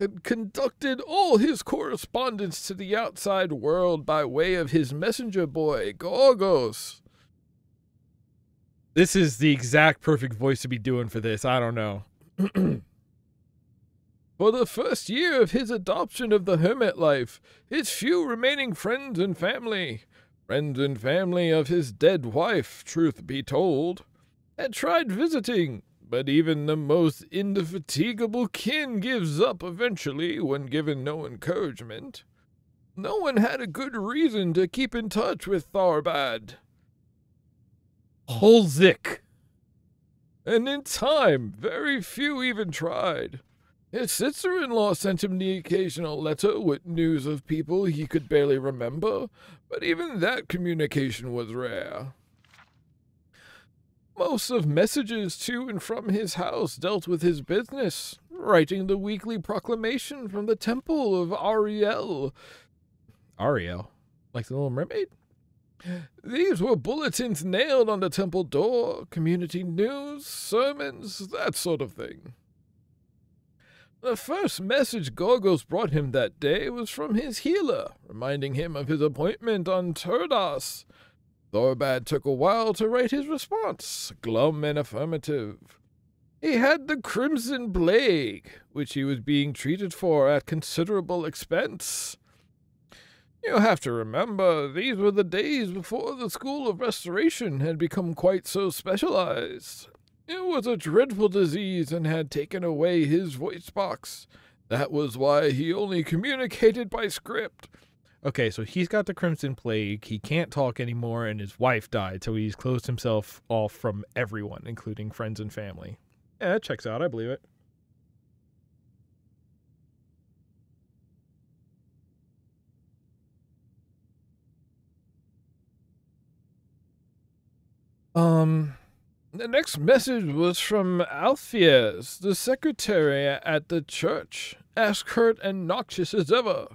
had conducted all his correspondence to the outside world by way of his messenger boy, Gorgos. This is the exact perfect voice to be doing for this, I don't know. For the first year of his adoption of the hermit life, his few remaining friends and family of his dead wife, truth be told, had tried visiting, but even the most indefatigable kin gives up eventually when given no encouragement. No one had a good reason to keep in touch with Tharbad. Holzik. And in time, very few even tried. His sister-in-law sent him the occasional letter with news of people he could barely remember, but even that communication was rare. Most of messages to and from his house dealt with his business, writing the weekly proclamation from the temple of Ariel. Ariel? Like the Little Mermaid? These were bulletins nailed on the temple door, community news, sermons, that sort of thing. The first message Gorgos brought him that day was from his healer, reminding him of his appointment on Turdas. Thorobad took a while to write his response, glum and affirmative. He had the Crimson Plague, which he was being treated for at considerable expense. You have to remember, these were the days before the School of Restoration had become quite so specialized. It was a dreadful disease and had taken away his voice box. That was why he only communicated by script. Okay, so he's got the Crimson Plague, he can't talk anymore, and his wife died, so he's closed himself off from everyone, including friends and family. Yeah, that checks out, I believe it. The next message was from Alpheus, the secretary at the church, as curt and noxious as ever.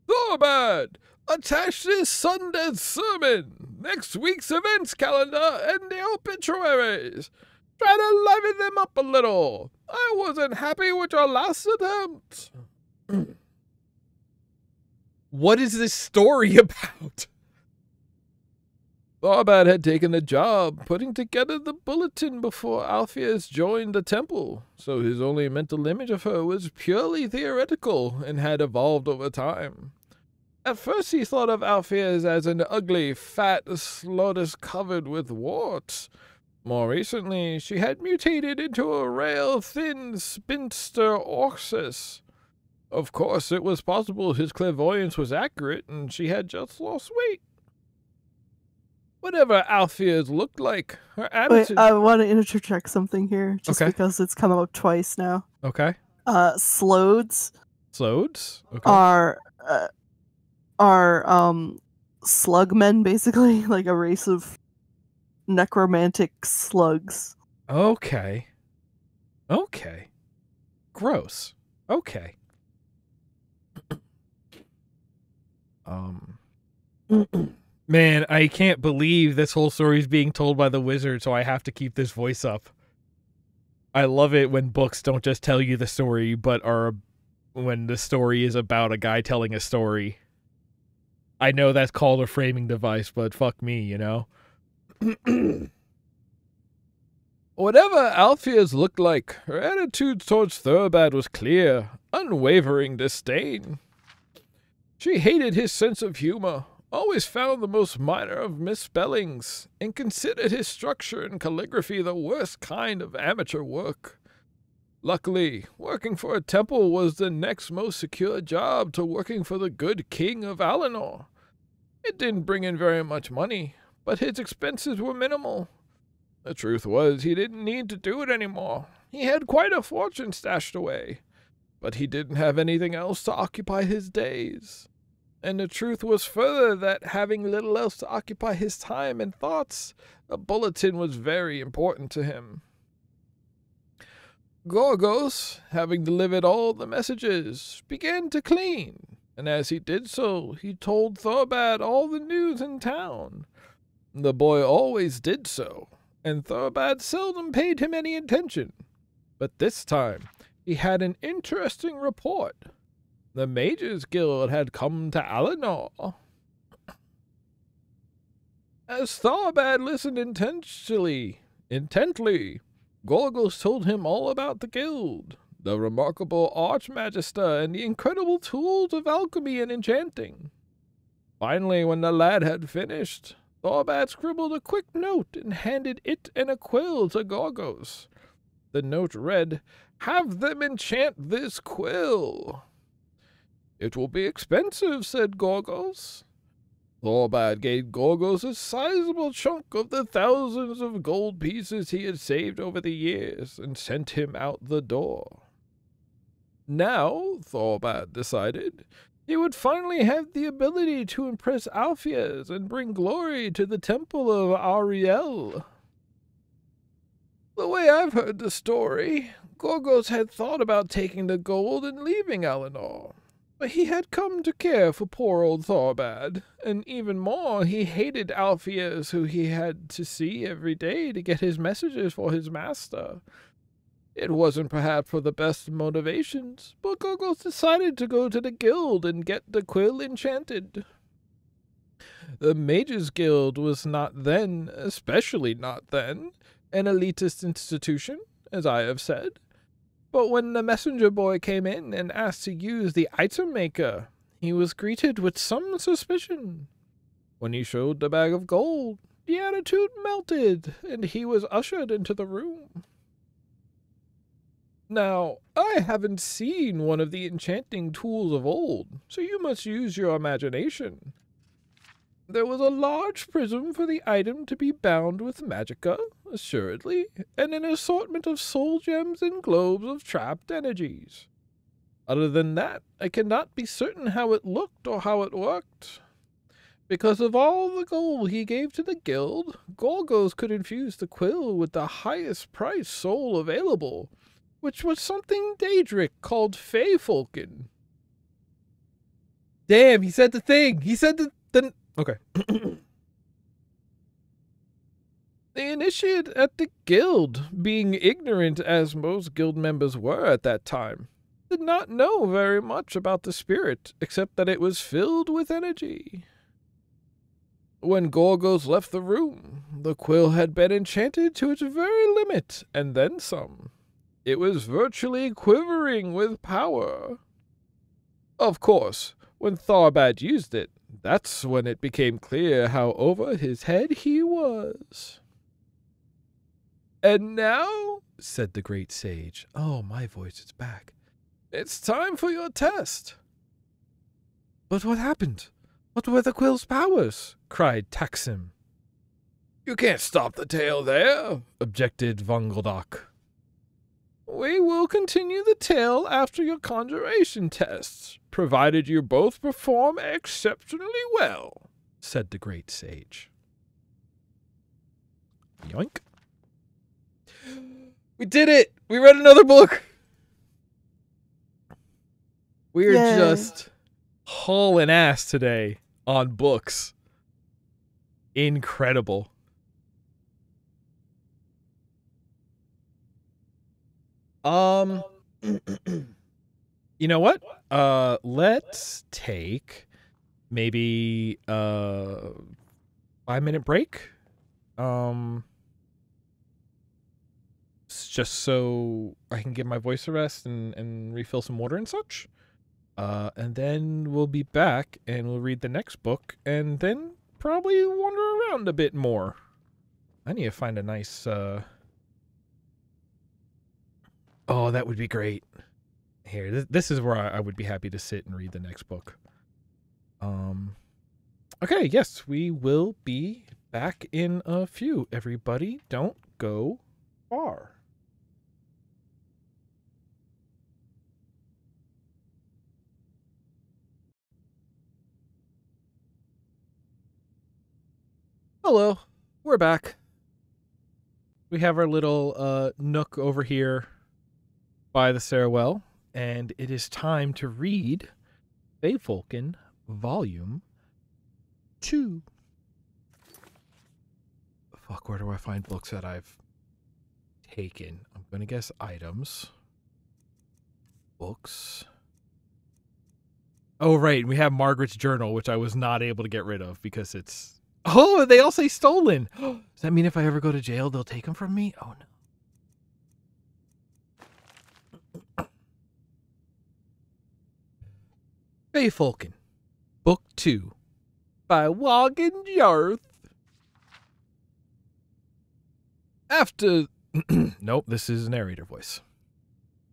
Thorobad, attach this Sunday's sermon, next week's events calendar, and the obituaries. Try to liven them up a little. I wasn't happy with your last attempt. What is this story about? Thorobad had taken the job putting together the bulletin before Alpheus joined the temple, so his only mental image of her was purely theoretical and had evolved over time. At first he thought of Alpheus as an ugly, fat slotus covered with warts. More recently, she had mutated into a rail, thin spinster Orcus. Of course, it was possible his clairvoyance was accurate and she had just lost weight. Whatever Alpheus looked like, her attitude... Wait, I want to interject something here, just because it's come up twice now. Okay. Slodes. Slodes? Okay. Are slugmen, basically, like a race of necromantic slugs. Okay. Gross. Okay. Man, I can't believe this whole story is being told by the wizard, so I have to keep this voice up. I love it when books don't just tell you the story, but are when the story is about a guy telling a story. I know that's called a framing device, but fuck me, you know? Whatever Alpheus looked like, her attitude towards Thorobad was clear, unwavering disdain. She hated his sense of humor, always found the most minor of misspellings, and considered his structure and calligraphy the worst kind of amateur work. Luckily, working for a temple was the next most secure job to working for the good king of Alinor. It didn't bring in very much money, but his expenses were minimal. The truth was, he didn't need to do it anymore. He had quite a fortune stashed away, but he didn't have anything else to occupy his days. And the truth was further that having little else to occupy his time and thoughts, a bulletin was very important to him. Gorgos, having delivered all the messages, began to clean, and as he did so, he told Thorobad all the news in town. The boy always did so, and Thorbad seldom paid him any attention. But this time, he had an interesting report. The Mages Guild had come to Alinor. As Thorbad listened intently, Gorgos told him all about the guild, the remarkable Archmagister, and the incredible tools of alchemy and enchanting. Finally, when the lad had finished, Thorbad scribbled a quick note and handed it and a quill to Gorgos. The note read, "Have them enchant this quill." "It will be expensive," said Gorgos. Thorbad gave Gorgos a sizable chunk of the thousands of gold pieces he had saved over the years and sent him out the door. Now, Thorbad decided, he would finally have the ability to impress Alpheus and bring glory to the Temple of Ariel. The way I've heard the story, Gorgos had thought about taking the gold and leaving Alinor. But he had come to care for poor old Thorbad, and even more, he hated Alpheus, who he had to see every day to get his messages for his master. It wasn't perhaps for the best motivations, but Gorgos decided to go to the guild and get the quill enchanted. The Mages Guild was not then, especially not then, an elitist institution, as I have said. But when the messenger boy came in and asked to use the item maker, he was greeted with some suspicion. When he showed the bag of gold, the attitude melted, and he was ushered into the room. Now, I haven't seen one of the enchanting tools of old, so you must use your imagination. There was a large prism for the item to be bound with magicka, assuredly, and an assortment of soul gems and globes of trapped energies. Other than that, I cannot be certain how it looked or how it worked. Because of all the gold he gave to the guild, Gorgos could infuse the quill with the highest price soul available, which was something Daedric called Feyfolken. Damn, he said the thing! He said the okay. The initiate at the guild, being ignorant as most guild members were at that time, did not know very much about the spirit, except that it was filled with energy. When Gorgos left the room, the quill had been enchanted to its very limit, and then some. It was virtually quivering with power. Of course, when Thorbad used it, that's when it became clear how over his head he was. "And now," said the great sage, oh, my voice is back, "it's time for your test." "But what happened? What were the quill's powers?" cried Taksim. "You can't stop the tale there," objected Vongeldock. "We will continue the tale after your conjuration tests, provided you both perform exceptionally well," said the great sage. Yoink. We did it! We read another book! We are just hauling ass today on books. Incredible. You know what? Let's take maybe 5-minute break. Just so I can give my voice a rest and refill some water and such. And then we'll be back and we'll read the next book and then probably wander around a bit more. I need to find a nice oh, that would be great. Here, this is where I would be happy to sit and read the next book. Okay, yes, we will be back in a few. Everybody, don't go far. Hello, we're back. We have our little nook over here by the stairwell, and it is time to read Feyfolken Volume 2. Fuck, where do I find books that I've taken? I'm going to guess items. Books. Oh, right. We have Margaret's journal, which I was not able to get rid of because it's... Oh, they all say stolen. Does that mean if I ever go to jail, they'll take them from me? Oh, no. Fae Falcon, Book 2, by Wogan Jarth. After... Nope, this is narrator voice.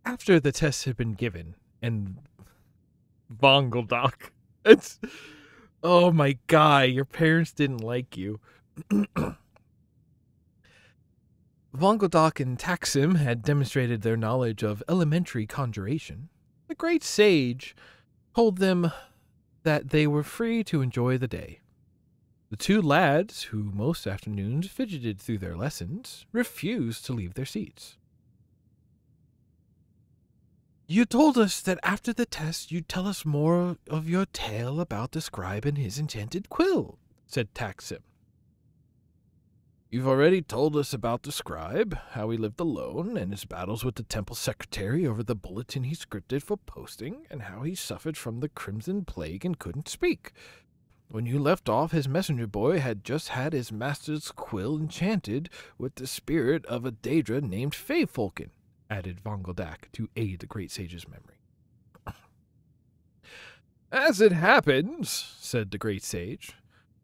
After the tests had been given, and... Vongeldock. It's... Oh my god, your parents didn't like you. Vongeldock and Taksim had demonstrated their knowledge of elementary conjuration. The great sage told them that they were free to enjoy the day. The two lads, who most afternoons fidgeted through their lessons, refused to leave their seats. You told us that after the test you'd tell us more of your tale about the scribe and his enchanted quill, said Taksim. You've already told us about the scribe, how he lived alone, and his battles with the temple secretary over the bulletin he scripted for posting, and how he suffered from the crimson plague and couldn't speak. When you left off, his messenger boy had just had his master's quill enchanted with the spirit of a Daedra named Fae Falcon, added Vongeldock to aid the great sage's memory. As it happens, said the great sage,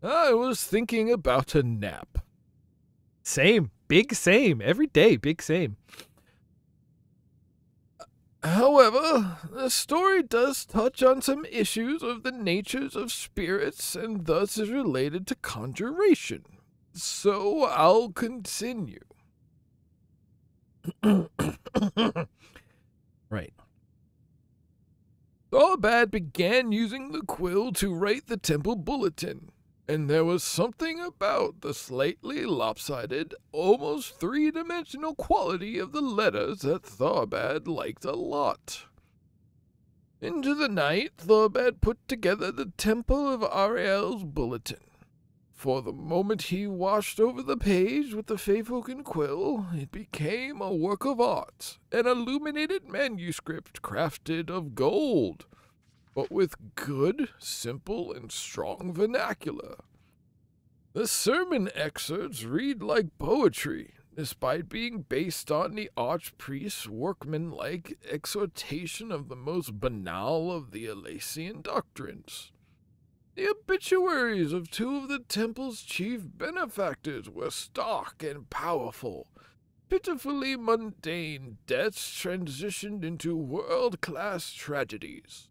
I was thinking about a nap. Same, big same, every day, big same. However, the story does touch on some issues of the natures of spirits and thus is related to conjuration. So I'll continue. Right. Thorabad began using the quill to write the temple bulletin, and there was something about the slightly lopsided, almost three-dimensional quality of the letters that Thorabad liked a lot. Into the night, Thorabad put together the Temple of Ariel's bulletin. For the moment he washed over the page with the Fae Falcon quill, it became a work of art, an illuminated manuscript crafted of gold, but with good, simple, and strong vernacular. The sermon excerpts read like poetry, despite being based on the archpriest's workmanlike exhortation of the most banal of the Elassian doctrines. The obituaries of two of the temple's chief benefactors were stark and powerful. Pitifully mundane deaths transitioned into world-class tragedies.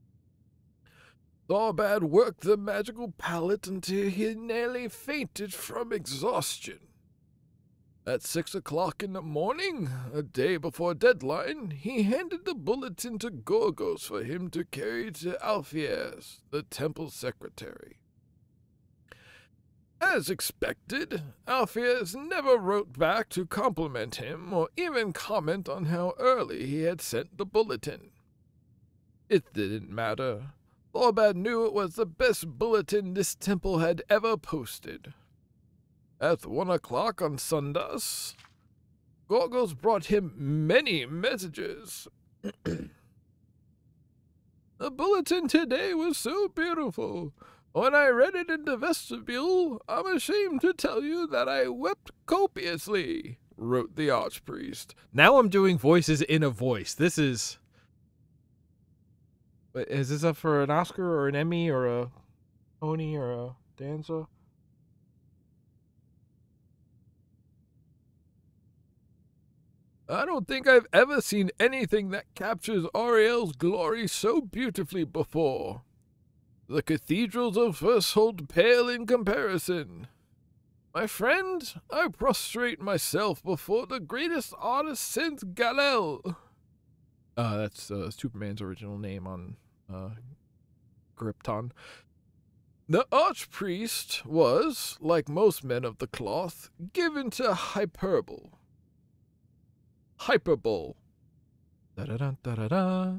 Thorabad worked the magical palette until he nearly fainted from exhaustion. At 6 o'clock in the morning, a day before deadline, he handed the bulletin to Gorgos for him to carry to Alpheus, the temple secretary. As expected, Alpheus never wrote back to compliment him or even comment on how early he had sent the bulletin. It didn't matter. Thorabad knew it was the best bulletin this temple had ever posted. At 1 o'clock on Sundas, Gorgos brought him many messages. The bulletin today was so beautiful. When I read it in the vestibule, I'm ashamed to tell you that I wept copiously, wrote the archpriest. Now I'm doing voices in a voice. This is this up for an Oscar or an Emmy or a Tony or a Danza? I don't think I've ever seen anything that captures Ariel's glory so beautifully before. The cathedrals of Firsthold pale in comparison. My friend, I prostrate myself before the greatest artist since Galel. That's Superman's original name on Krypton. The archpriest was, like most men of the cloth, given to hyperbole. Da-da-da-da-da-da.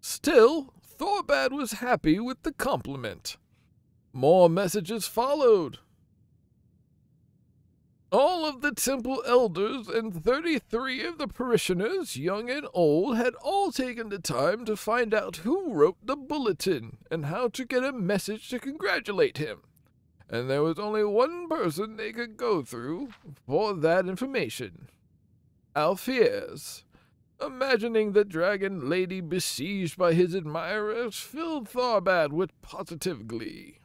Still, Thorabad was happy with the compliment. More messages followed. All of the temple elders and 33 of the parishioners, young and old, had all taken the time to find out who wrote the bulletin and how to get a message to congratulate him. And there was only one person they could go through for that information. Alfiers. Imagining the dragon lady besieged by his admirers filled Tharbad with positive glee.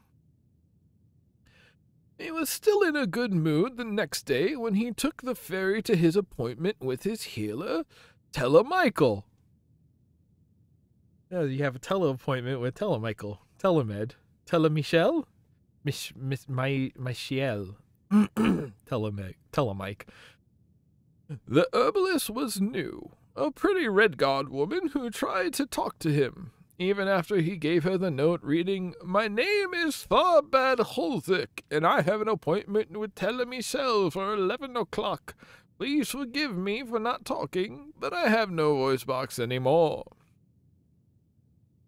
He was still in a good mood the next day when he took the ferry to his appointment with his healer, Telemichael. Yeah, you have a tele-appointment with Telemichael. Telemed. Telemichel? Michel. Telemike. The herbalist was new, a pretty red-god woman who tried to talk to him, even after he gave her the note reading, "My name is Tharbad Holzik, and I have an appointment with Telemichel for 11 o'clock. Please forgive me for not talking, but I have no voice box anymore."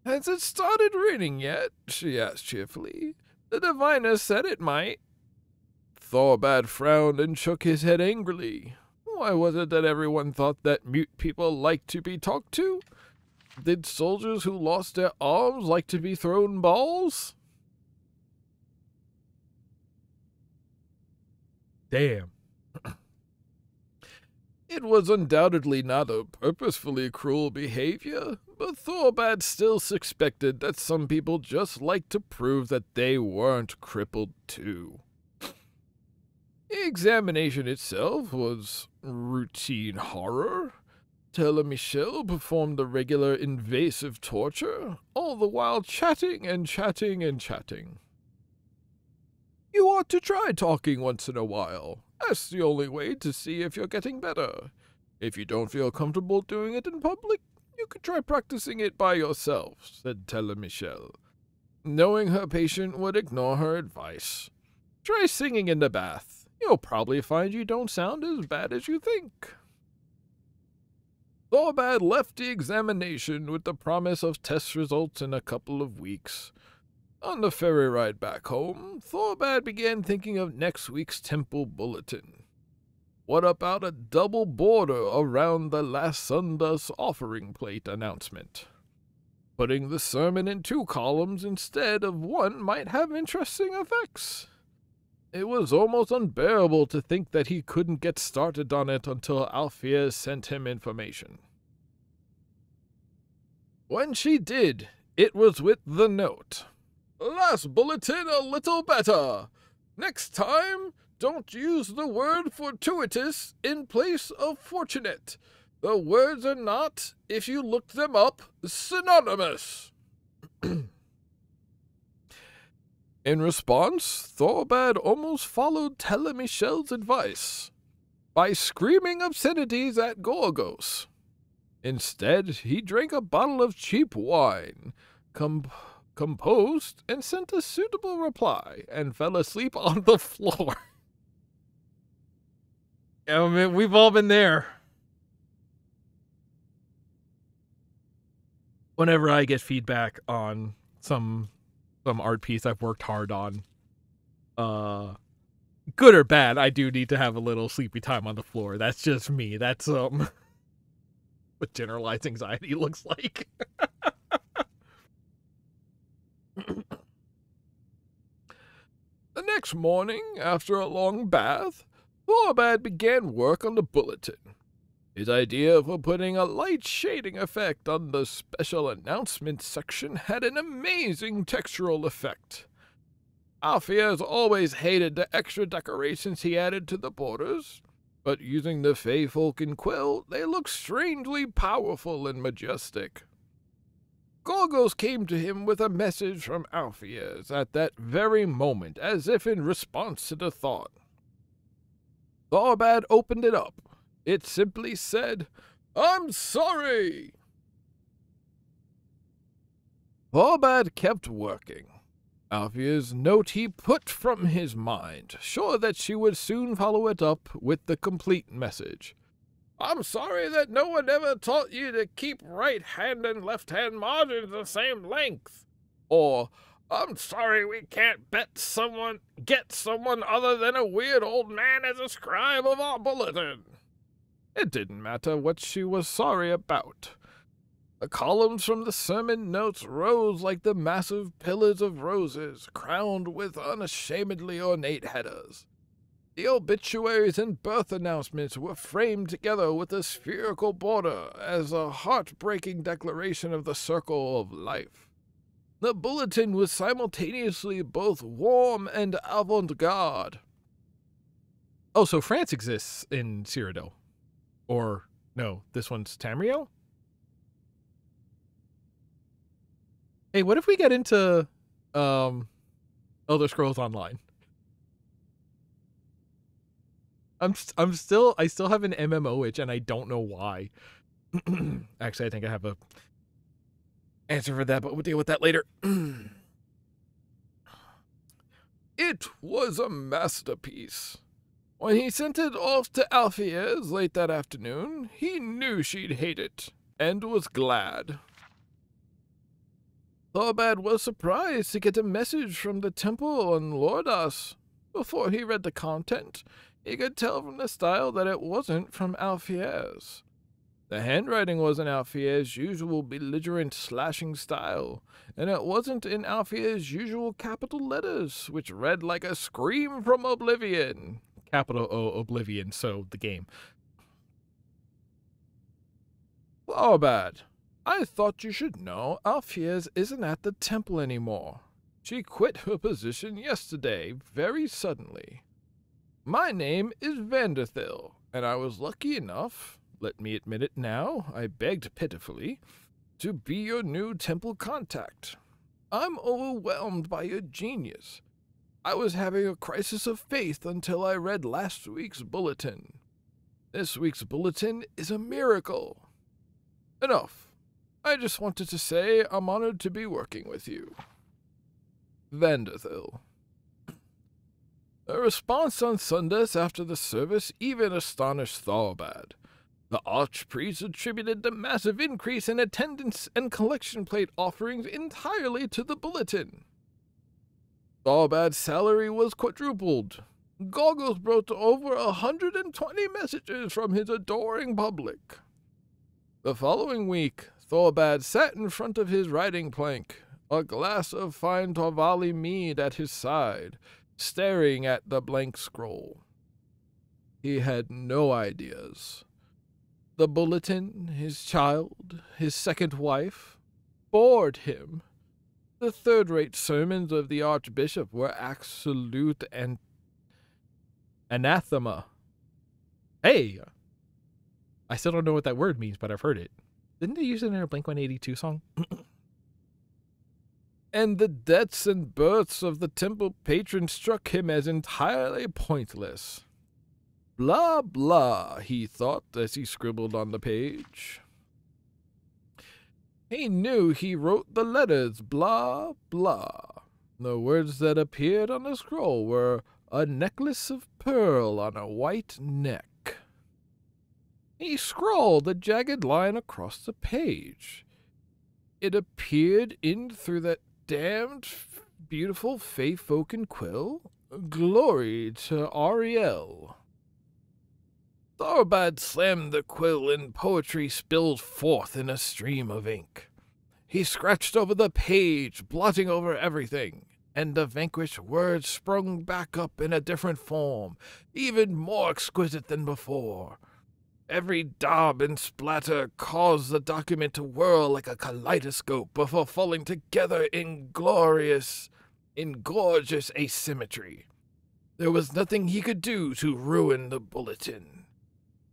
"Has it started raining yet?" she asked cheerfully. "The diviner said it might." Tharbad frowned and shook his head angrily. Why was it that everyone thought that mute people liked to be talked to? Did soldiers who lost their arms like to be thrown balls? Damn. It was undoubtedly not a purposefully cruel behavior, but Tharbad still suspected that some people just liked to prove that they weren't crippled too. The examination itself was routine horror. Telemichel performed the regular invasive torture, all the while chatting and chatting and chatting. "You ought to try talking once in a while. That's the only way to see if you're getting better. If you don't feel comfortable doing it in public, you could try practicing it by yourself," said Telemichel, knowing her patient would ignore her advice. "Try singing in the bath. You'll probably find you don't sound as bad as you think." Tharbad left the examination with the promise of test results in a couple of weeks. On the ferry ride back home, Tharbad began thinking of next week's temple bulletin. What about a double border around the last Sunday's offering plate announcement? Putting the sermon in 2 columns instead of 1 might have interesting effects. It was almost unbearable to think that he couldn't get started on it until Alfiers sent him information. When she did, it was with the note. "Last bulletin a little better. Next time, don't use the word fortuitous in place of fortunate. The words are not, if you looked them up, synonymous." In response, Tharbad almost followed Telemichel's advice by screaming obscenities at Gorgos. Instead, he drank a bottle of cheap wine, composed and sent a suitable reply, and fell asleep on the floor. I mean, we've all been there. Whenever I get feedback on some art piece I've worked hard on, good or bad, I do need to have a little sleepy time on the floor. That's just me. That's what generalized anxiety looks like. The next morning, after a long bath, Tharbad began work on the bulletin. His idea for putting a light shading effect on the special announcements section had an amazing textural effect. Alfiers always hated the extra decorations he added to the borders, but using the Fey Falcon quill, they looked strangely powerful and majestic. Gorgos came to him with a message from Alfiers at that very moment, as if in response to the thought. Tharbad opened it up. It simply said, "I'm sorry." Tharbad kept working. Alfiers' note he put from his mind, sure that she would soon follow it up with the complete message. "I'm sorry that no one ever taught you to keep right hand and left hand margins the same length." Or, I'm sorry we can't get someone other than a weird old man as a scribe of our bulletin. It didn't matter what she was sorry about. The columns from the sermon notes rose like the massive pillars of roses, crowned with unashamedly ornate headers. The obituaries and birth announcements were framed together with a spherical border as a heartbreaking declaration of the circle of life. The bulletin was simultaneously both warm and avant-garde. Oh, so France exists in Cyrodiil. Or, no, this one's Tamriel? Hey, what if we get into Elder Scrolls Online? I still have an MMO itch, and I don't know why. Actually, I think I have a answer for that, but we'll deal with that later. It was a masterpiece. When he sent it off to Alfiez late that afternoon, he knew she'd hate it, and was glad. Thorbad was surprised to get a message from the temple on Lordas. Before he read the content, he could tell from the style that it wasn't from Alfiez. The handwriting wasn't Alfiez's usual belligerent slashing style, and it wasn't in Alfiez's usual capital letters, which read like a scream from oblivion. Capital O, Oblivion, so the game. Thorbad, I thought you should know Alfiez isn't at the temple anymore. She quit her position yesterday, very suddenly. My name is Vanderthil, and I was lucky enough, let me admit it now, I begged pitifully, to be your new temple contact. I'm overwhelmed by your genius. I was having a crisis of faith until I read last week's bulletin. This week's bulletin is a miracle. Enough. I just wanted to say I'm honored to be working with you. Vanderthil. The response on Sundays after the service even astonished Thorbad. The archpriest attributed the massive increase in attendance and collection plate offerings entirely to the bulletin. Thorbad's salary was quadrupled. Goggles brought over 120 messages from his adoring public. The following week, Thorbad sat in front of his writing plank, a glass of fine Torvali mead at his side, staring at the blank scroll. He had no ideas. The bulletin, his child, his second wife, bored him. The third-rate sermons of the Archbishop were absolute and anathema. Hey! I still don't know what that word means, but I've heard it. Didn't they use it in their Blink-182 song? And the deaths and births of the temple patron struck him as entirely pointless. Blah, blah, he thought as he scribbled on the page. He knew he wrote the letters blah, blah. The words that appeared on the scroll were a necklace of pearl on a white neck. He scrawled a jagged line across the page. It appeared in through that damned beautiful Fey-Folken quill. Glory to Ariel. Thorbad slammed the quill and poetry spilled forth in a stream of ink. He scratched over the page, blotting over everything, and the vanquished words sprung back up in a different form, even more exquisite than before. Every daub and splatter caused the document to whirl like a kaleidoscope before falling together in gorgeous asymmetry. There was nothing he could do to ruin the bulletin.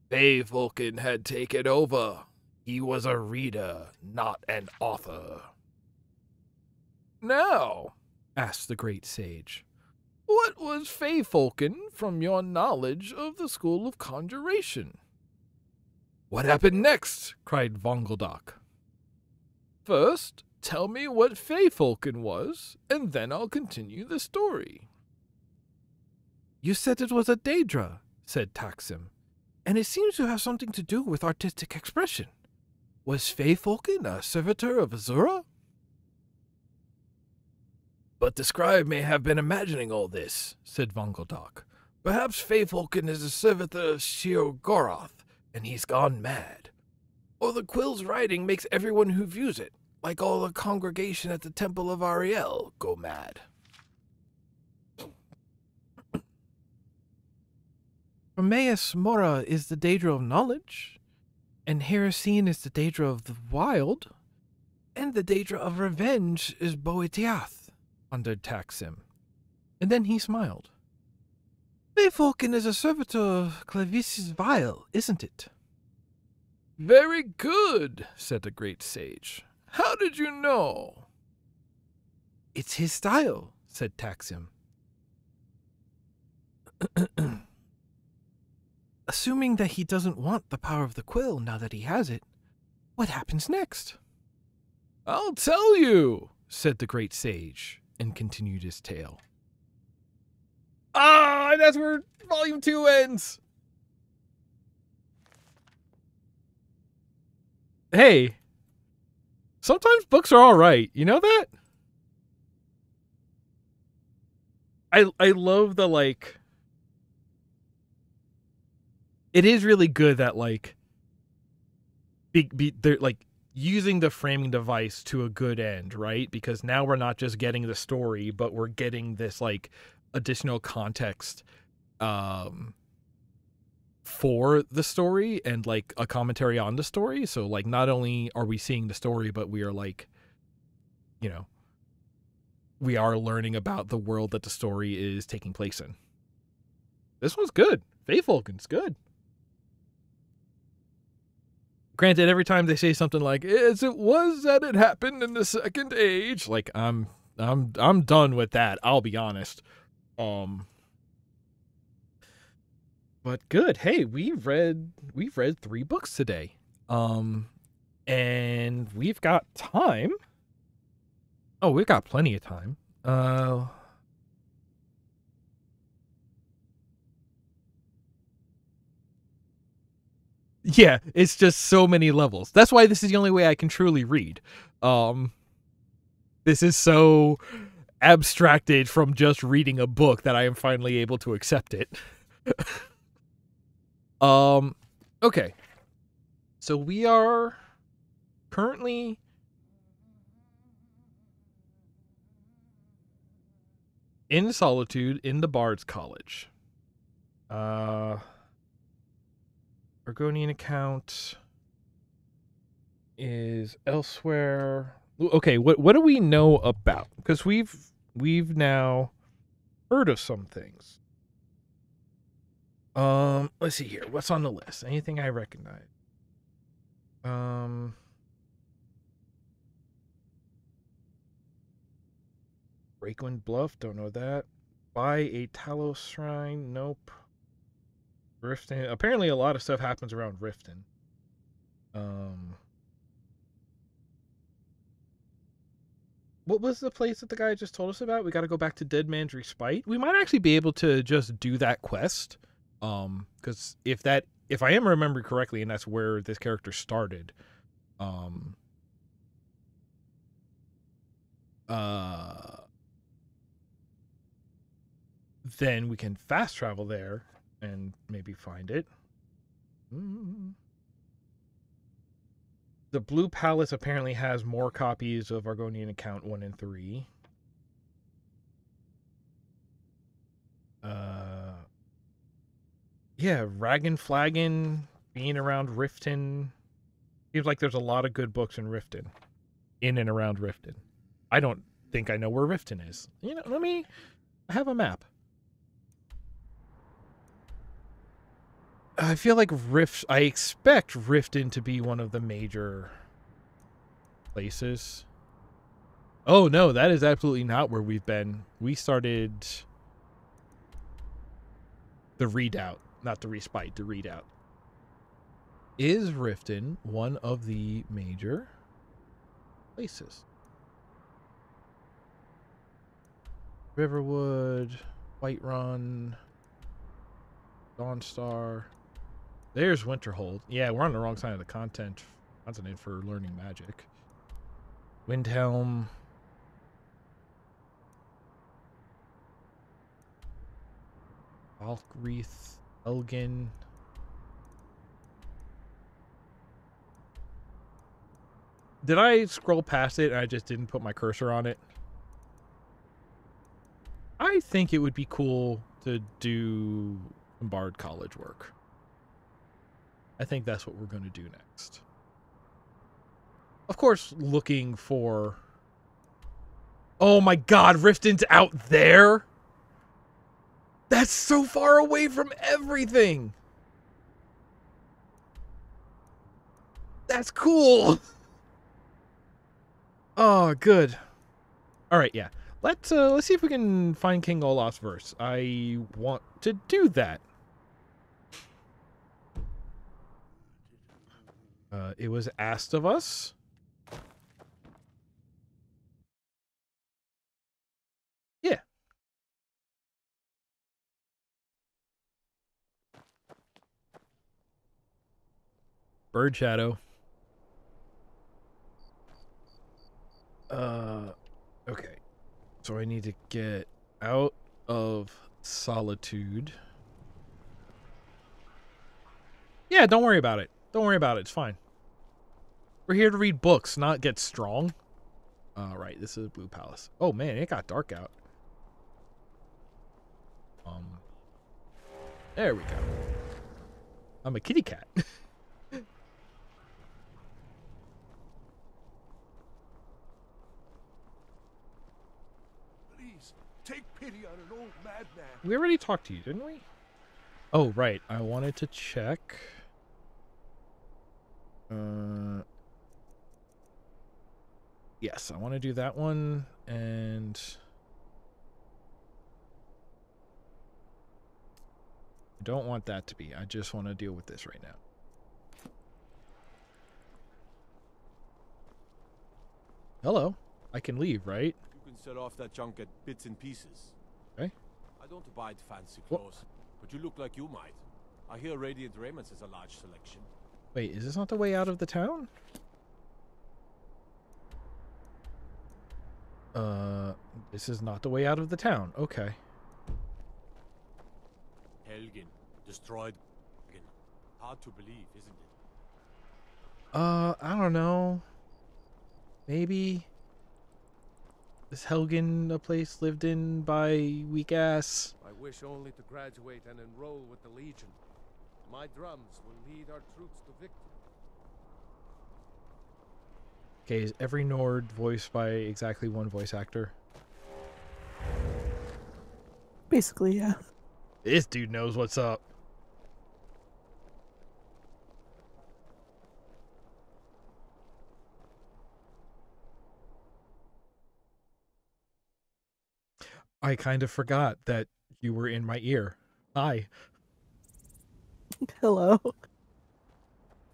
Fey-Folken had taken over. He was a reader, not an author. Now, asked the great sage, what was Fey-Folken from your knowledge of the School of Conjuration? What happened next? Cried Vongeldock. First, tell me what Fey-Folken was, and then I'll continue the story. You said it was a Daedra, said Taksim, and it seems to have something to do with artistic expression. Was Fey-Folken a servitor of Azura? But the scribe may have been imagining all this, said Vongoldok. Perhaps Feyfolken is a servant of Sheogorath, and he's gone mad. Or the quill's writing makes everyone who views it, like all the congregation at the Temple of Ariel, go mad. Hermaeus Mora is the Daedra of knowledge, and Heracine is the Daedra of the wild, and the Daedra of revenge is Boetiath, thundered Taksim. And then he smiled. Feyfolken is a servitor of Clavisis Vile, isn't it? Very good, said the great sage. How did you know? It's his style, said Taksim. Assuming that he doesn't want the power of the quill now that he has it, what happens next? I'll tell you, said the great sage, and continued his tale. Ah, that's where Volume 2 ends! Hey, sometimes books are alright, you know that? I love the, like... It is really good that, like... they're, like, using the framing device to a good end, right? Because now we're not just getting the story, but we're getting this, like, additional context for the story and, like, a commentary on the story. So, like, not only are we seeing the story, but we are, like, you know, we are learning about the world that the story is taking place in. This one's good. Feyfolken's good. Granted, every time they say something like, as it was that it happened in the second age, like, I'm done with that, I'll be honest. But good. Hey, we've read 3 books today. And we've got time. Oh, we've got plenty of time. Yeah, it's just so many levels. That's why this is the only way I can truly read. This is so abstracted from just reading a book that I am finally able to accept it. Okay. So we are currently in solitude in the Bard's College. Argonian account is elsewhere. Okay, what do we know about? Because we've now heard of some things. Let's see here. What's on the list? Anything I recognize? Breakwind Bluff, don't know that. Buy a Talos Shrine, nope. Riften. Apparently a lot of stuff happens around Riften. What was the place that the guy just told us about? We got to go back to Dead Man's Respite. We might actually be able to just do that quest. Because if I am remembering correctly, and that's where this character started, then we can fast travel there and maybe find it. The Blue Palace apparently has more copies of Argonian Account 1 and 3. Yeah, Raggan Flagon being around Riften. Seems like there's a lot of good books in Riften. In and around Riften. I don't think I know where Riften is. You know, I have a map. I feel like I expect Riften to be one of the major places. Oh no, that is absolutely not where we've been. We started the Redoubt, not the Respite, the Redoubt. Is Riften one of the major places? Riverwood, Whiterun, Dawnstar. There's Winterhold. Yeah, we're on the wrong side of the continent for learning magic. Windhelm. Alkreath, Elgin. Did I scroll past it and I just didn't put my cursor on it? I think it would be cool to do some Bard College work. I think that's what we're going to do next. Of course, looking for... Oh my god, Riften's out there? That's so far away from everything! That's cool! Oh, good. Alright, yeah. Let's see if we can find King Olaf's verse. I want to do that. It was asked of us. Yeah. Bird Shadow. Okay. So I need to get out of solitude. Yeah, don't worry about it. Don't worry about it. It's fine. We're here to read books, not get strong. Right. This is Blue Palace. Oh, man. It got dark out. There we go. I'm a kitty cat. Please, take pity on an old madman. We already talked to you, didn't we? Oh, right. I wanted to check. Yes, I want to do that one, and... I don't want that to be. I just want to deal with this right now. Hello. I can leave, right? You can set off that junk at bits and pieces. Okay. I don't abide fancy clothes, but you look like you might. I hear Radiant Raiments has a large selection. Wait, is this not the way out of the town? This is not the way out of the town. Okay. Helgen. Destroyed. Hard to believe, isn't it? I don't know. Maybe. Is Helgen a place lived in by weak ass? I wish only to graduate and enroll with the Legion. My drums will lead our troops to victory. Okay, is every Nord voiced by exactly one voice actor? Basically, yeah. This dude knows what's up. I kind of forgot that you were in my ear. Hi. Hello.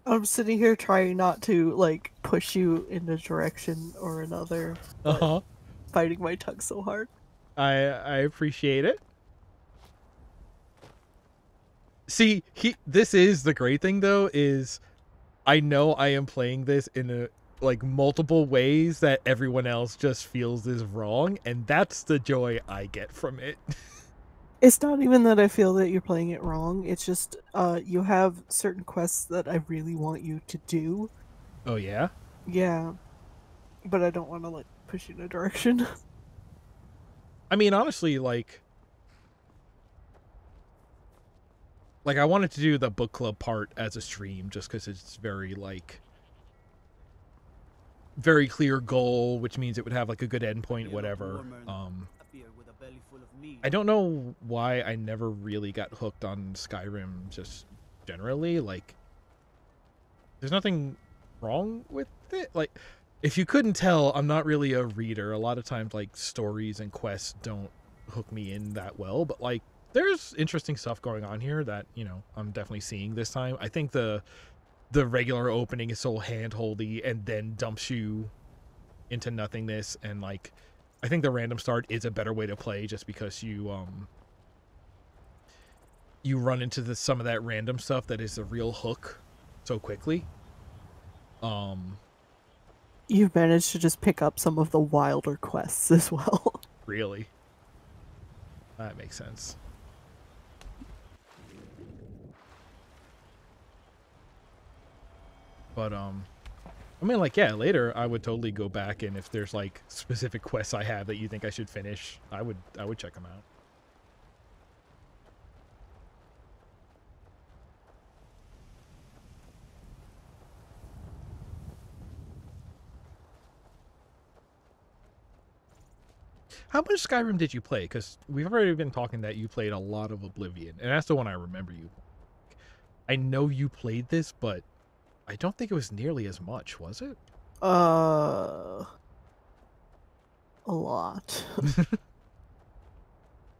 I'm sitting here trying not to, like, push you in a direction or another. Uh-huh. Fighting my tongue so hard. I appreciate it. See, this is the great thing, though, is I know I am playing this in multiple ways that everyone else just feels is wrong, and that's the joy I get from it. It's not even that I feel that you're playing it wrong. It's just you have certain quests that I really want you to do. Oh, yeah? Yeah. But I don't want to, like, push you in a direction. I mean, honestly, like, I wanted to do the book club part as a stream just because it's very, like, very clear goal, which means it would have, like, a good endpoint, whatever. I don't know why I never really got hooked on Skyrim just generally. Like, there's nothing wrong with it. Like, if you couldn't tell, I'm not really a reader. A lot of times, like, stories and quests don't hook me in that well, but, like, there's interesting stuff going on here that, you know, I'm definitely seeing this time. I think the regular opening is so hand-holdy and then dumps you into nothingness, and, like, I think the random start is a better way to play just because you run into some of that random stuff that is a real hook so quickly. You've managed to just pick up some of the wilder quests as well. Really? That makes sense. But I mean, like, yeah, later I would totally go back, and if there's like specific quests I have that you think I should finish, I would check them out. How much Skyrim did you play? Because we've already been talking that you played a lot of Oblivion, and that's the one I remember you. I know you played this, but I don't think it was nearly as much, was it? A lot.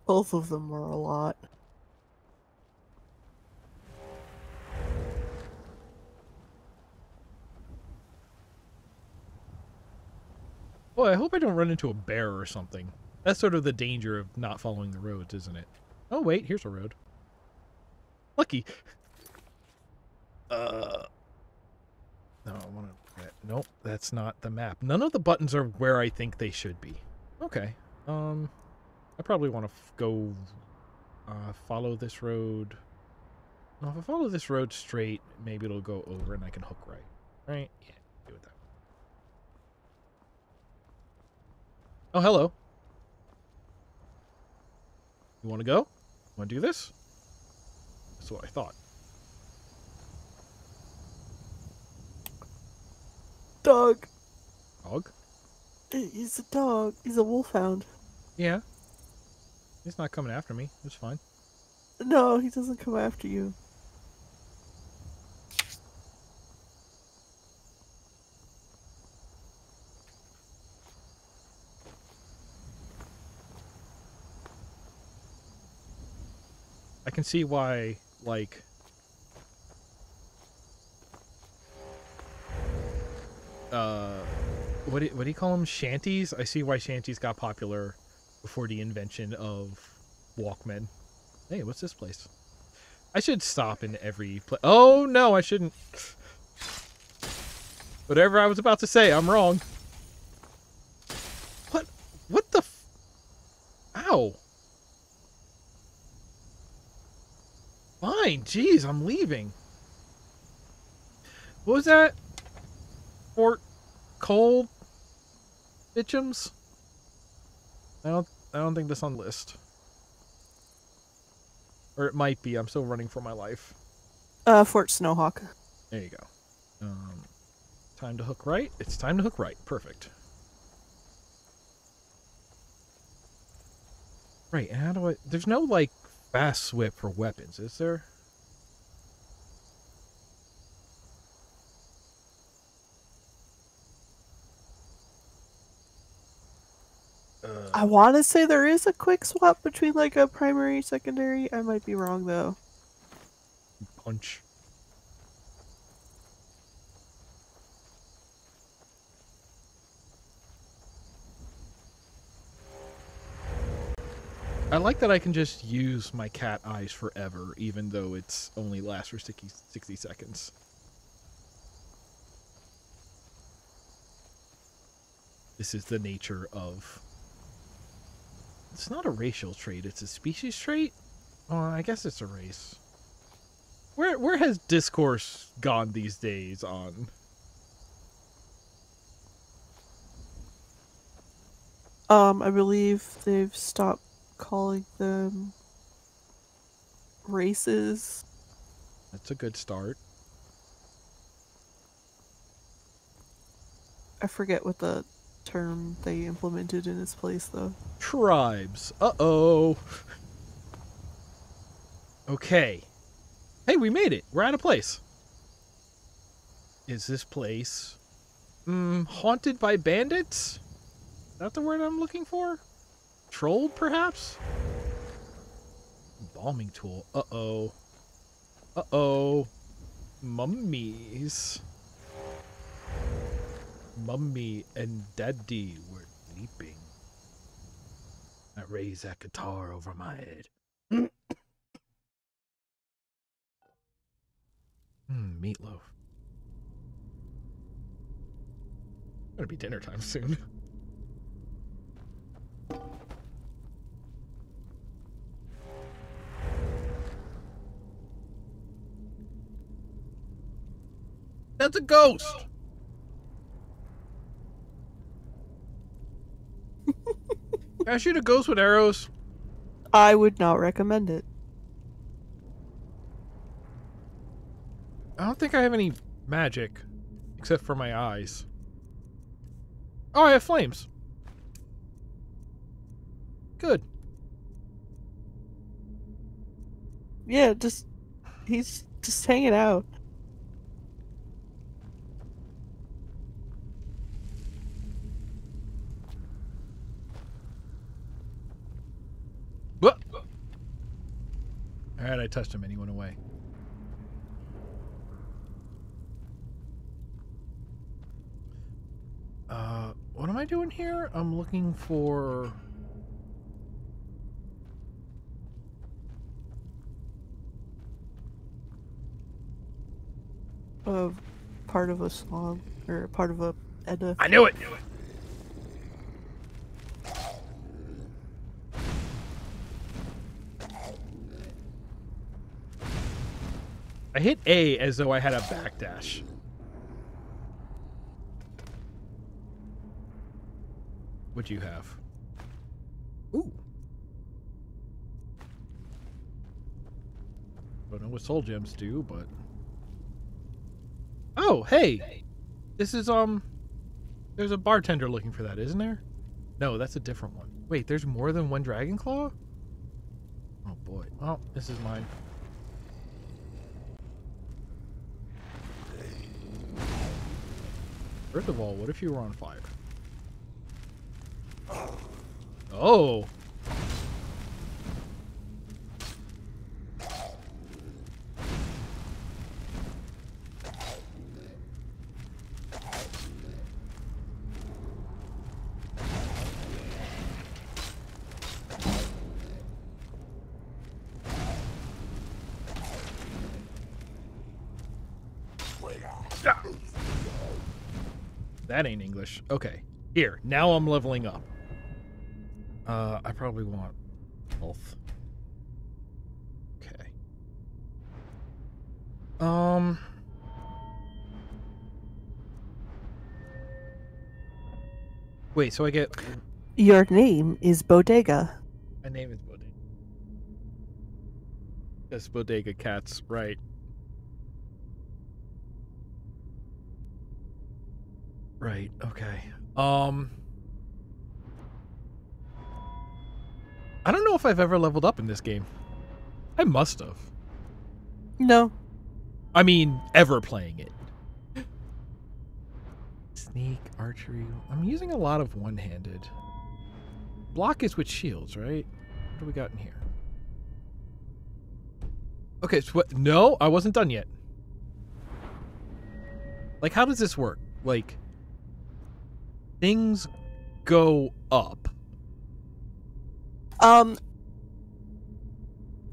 Both of them were a lot. Well, I hope I don't run into a bear or something. That's sort of the danger of not following the roads, isn't it? Oh, wait, here's a road. Lucky. No, I want to... Nope, that's not the map. None of the buttons are where I think they should be. Okay. I probably want to go follow this road. No, if I follow this road straight, maybe it'll go over and I can hook right. Right? Yeah, do it that way. Oh, hello. You want to go? Want to do this? That's what I thought. Dog. Dog? He's a dog. He's a wolfhound. Yeah. He's not coming after me. It's fine. No, he doesn't come after you. I can see why, like... What do you call them? Shanties? I see why shanties got popular before the invention of Walkmen. Hey, what's this place? I should stop in every place. Oh, no, I shouldn't. Whatever I was about to say, I'm wrong. What the Ow. Fine, jeez, I'm leaving. What was that? Fort Cole Bitchums? I don't think that's on the list. Or it might be. I'm still running for my life. Fort Snowhawk. There you go. Time to hook right? It's time to hook right. Perfect. Right, and how do I... There's no, like, fast swip for weapons, is there? I want to say there is a quick swap between, like, a primary, secondary. I might be wrong, though. Punch. I like that I can just use my cat eyes forever, even though it's only lasts for 60 seconds. This is the nature of... It's not a racial trait, it's a species trait? Well, I guess it's a race. Where has discourse gone these days on? I believe they've stopped calling them races. That's a good start. I forget what the term they implemented in its place, though. Tribes. Uh-oh. Okay. Hey, we made it. We're at a place. Is this place... haunted by bandits? Is that the word I'm looking for? Trolled, perhaps? Bombing tool. Uh-oh. Uh-oh. Mummies. Mummy and Daddy were sleeping. I raised that guitar over my head. Meatloaf. Gonna be dinner time soon. That's a ghost! Can I shoot a ghost with arrows? I would not recommend it. I don't think I have any magic, except for my eyes. Oh, I have flames. Good. Yeah, he's just hanging out. What? Alright, I touched him and he went away. What am I doing here? I'm looking for... Part of a song, or part of a Edda. I knew it! I hit A as though I had a backdash. What'd you have? Ooh. Don't know what soul gems do, but... Oh, hey! This is, there's a bartender looking for that, isn't there? No, that's a different one. Wait, there's more than one Dragon Claw? Oh boy. Well, this is mine. First of all, what if you were on fire? Oh! That ain't English. Okay. Here. Now I'm leveling up. I probably want health. Okay. Wait, so I get... Your name is Bodega. My name is Bodega. Yes, Bodega Cats, right. Right, okay. I don't know if I've ever leveled up in this game. I must have. No. I mean, ever playing it. Sneak, archery. I'm using a lot of one-handed. Block is with shields, right? What do we got in here? Okay, so what? No, I wasn't done yet. Like, how does this work? Like, things go up.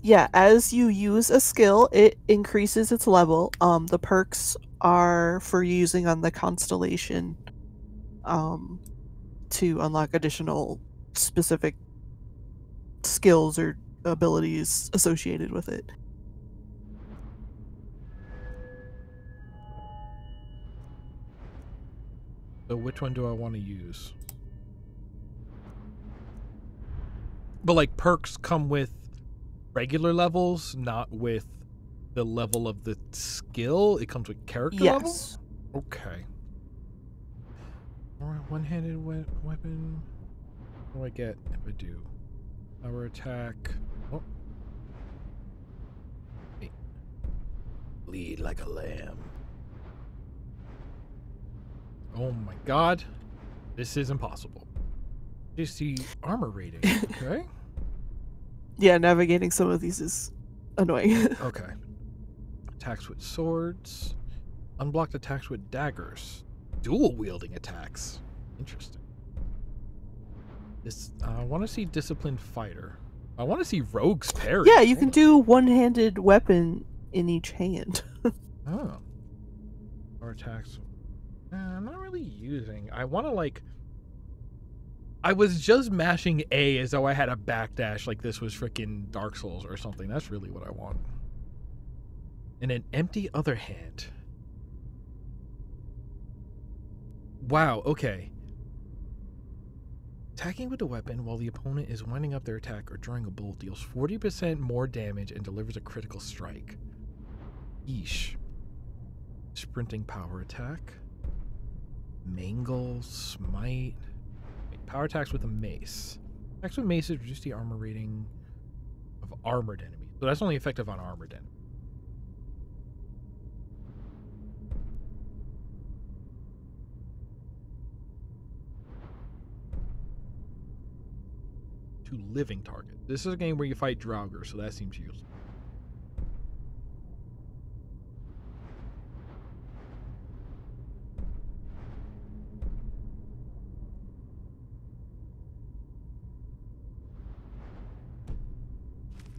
Yeah, as you use a skill, it increases its level. The perks are for using on the constellation, to unlock additional specific skills or abilities associated with it. So which one do I want to use? But like perks come with regular levels, not with the level of the skill. It comes with character levels? Okay. Alright, one-handed weapon. What do I get if I do? Power attack. Oh. Hey. Bleed like a lamb. Oh my god. This is impossible. Just the armor rating. Okay. Yeah, navigating some of these is annoying. Okay. Attacks with swords. Unblocked attacks with daggers. Dual wielding attacks. Interesting. This I want to see disciplined fighter. I want to see rogue's parry. Yeah, you can do one-handed weapon in each hand. Oh. Or attacks. I'm not really using. I want to like. I was just mashing A as though I had a backdash like this was freaking Dark Souls or something. That's really what I want. And an empty other hand. Wow, okay. Attacking with a weapon while the opponent is winding up their attack or drawing a bolt deals 40% more damage and delivers a critical strike. Yeesh. Sprinting power attack. Mangle, smite. Wait, power attacks with a mace. Attacks with maces reduce the armor rating of armored enemies. So that's only effective on armored enemies. To living target. This is a game where you fight Draugr, so that seems useful.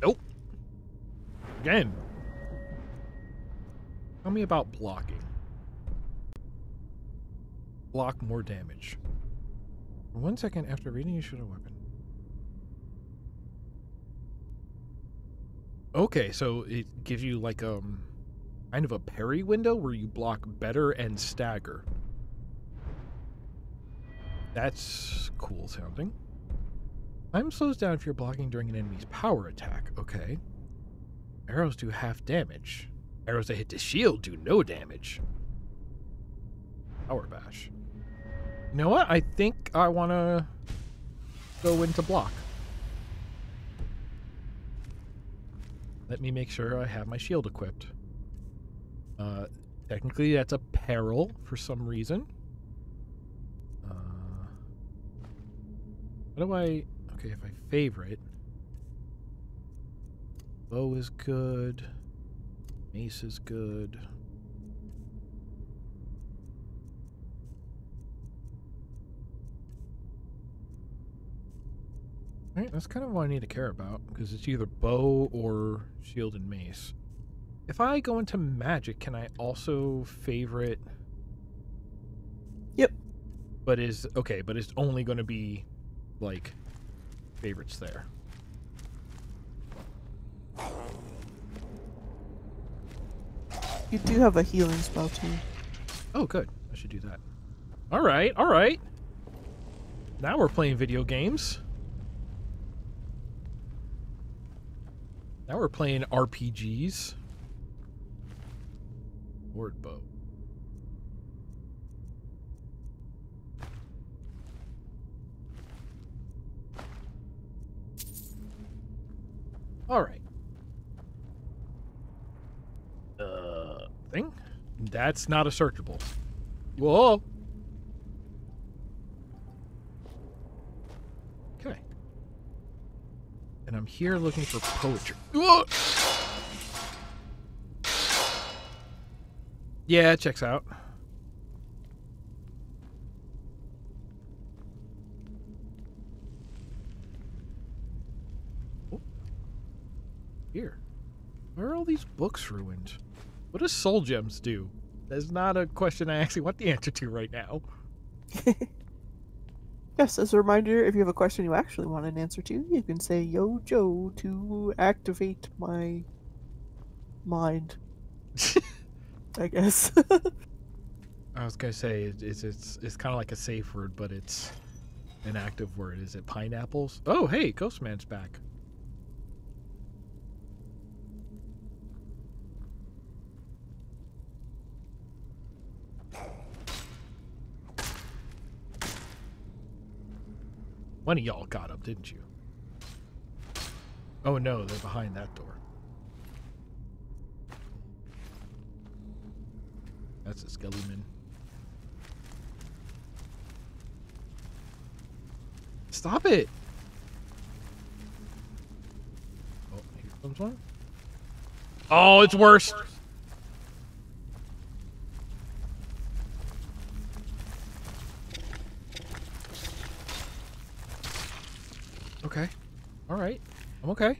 Nope. Again. Tell me about blocking. Block more damage. For 1 second after reading, you shoot a weapon. Okay, so it gives you like kind of a parry window where you block better and stagger. That's cool sounding. Time slows down if you're blocking during an enemy's power attack. Okay. Arrows do half damage. Arrows that hit the shield do no damage. Power bash. You know what? I think I want to go into block. Let me make sure I have my shield equipped. Technically, that's a peril for some reason. How do I... Okay, if I favorite... Bow is good. Mace is good. Alright, that's kind of what I need to care about, because it's either bow or shield and mace. If I go into magic, can I also favorite... Yep. But it's only going to be, like, favorites there. You do have a healing spell, too. Oh, good. I should do that. Alright, alright. Now we're playing video games. Now we're playing RPGs. Sword bow. All right. Thing? That's not a searchable. Whoa. Okay. And I'm here looking for poetry. Whoa! Yeah, it checks out. Oh. Here. Why are all these books ruined? What does soul gems do? That's not a question I actually want the answer to right now. Yes, as a reminder, if you have a question you actually want an answer to, you can say "Yo, Joe" to activate my mind. I guess. I was gonna say it's kind of like a safe word, but it's an active word. Is it pineapples? Oh, hey, Ghostman's back. One of y'all got up, didn't you? Oh no, they're behind that door. That's a skeleton. Stop it! Oh, here comes one. Oh, it's worse! Okay. Alright. I'm okay.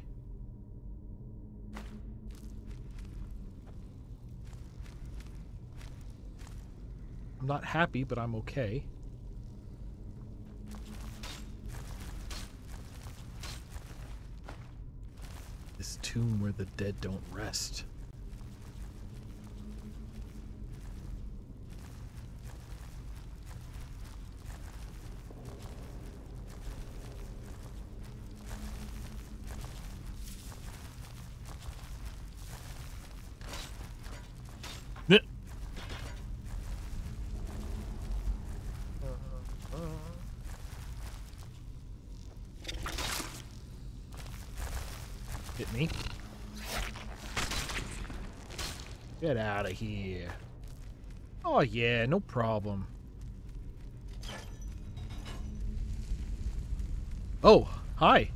I'm not happy, but I'm okay. This tomb where the dead don't rest. Get out of here. Oh, yeah, no problem. Oh, hi.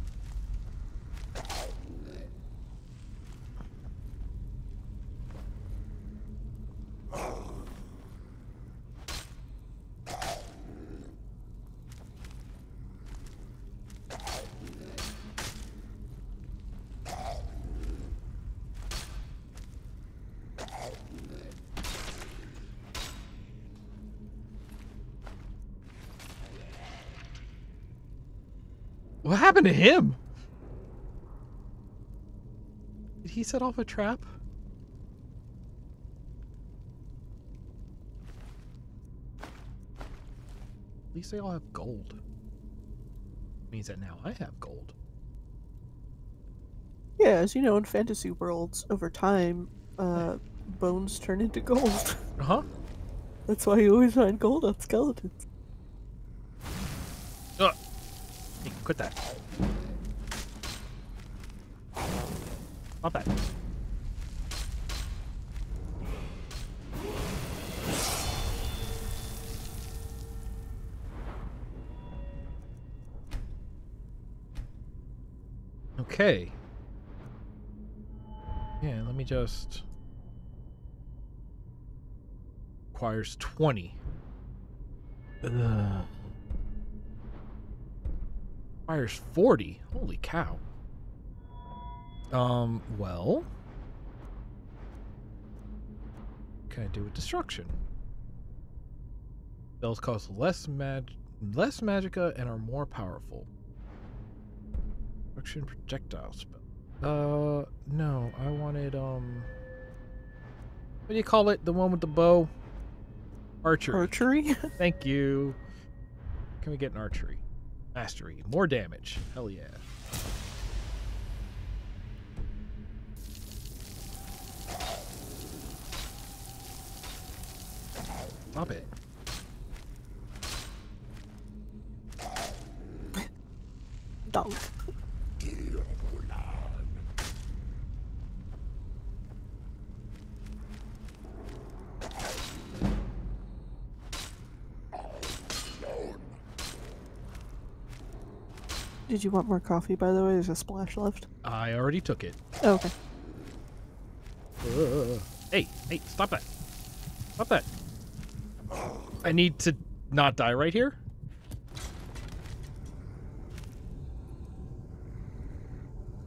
What happened to him? Did he set off a trap? At least they all have gold. Means that now I have gold. Yeah, as you know, in fantasy worlds, over time, bones turn into gold. Uh-huh. That's why you always find gold on skeletons. Hey, quit that. Not that. Okay. Yeah, let me just... Requires 20. Ugh. Requires 40. Holy cow. Well... What can I do with destruction? Spells cost less magicka and are more powerful. Destruction projectile spell. No, I wanted, what do you call it? The one with the bow? Archery. Archery? Thank you. Can we get an archery? Mastery. More damage. Hell yeah. Stop it. Dog. Did you want more coffee, by the way? There's a splash left. I already took it. Oh, okay. Hey, stop that. Stop that. I need to not die right here.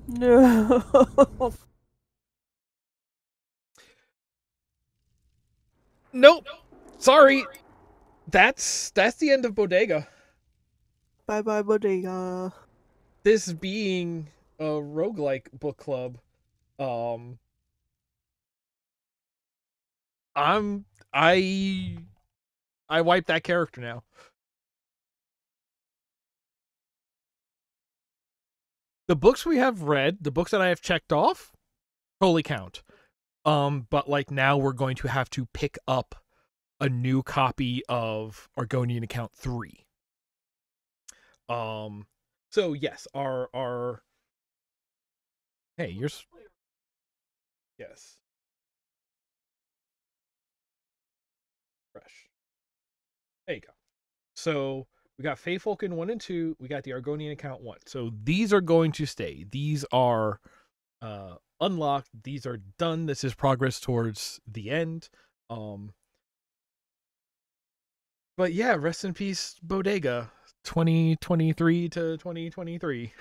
No. Nope. Sorry. That's the end of Bodega. Bye bye, bodega. This being a roguelike book club, I wiped that character now. The books we have read, the books that I have checked off, totally count. But like now we're going to have to pick up a new copy of Argonian Account 3. So yes, our hey, yes. Fresh. There you go. So we got Fey Falcon 1 and 2, we got the Argonian Account 1. So these are going to stay. These are unlocked. These are done. This is progress towards the end. But yeah, rest in peace, Bodega. 2023 to 2023.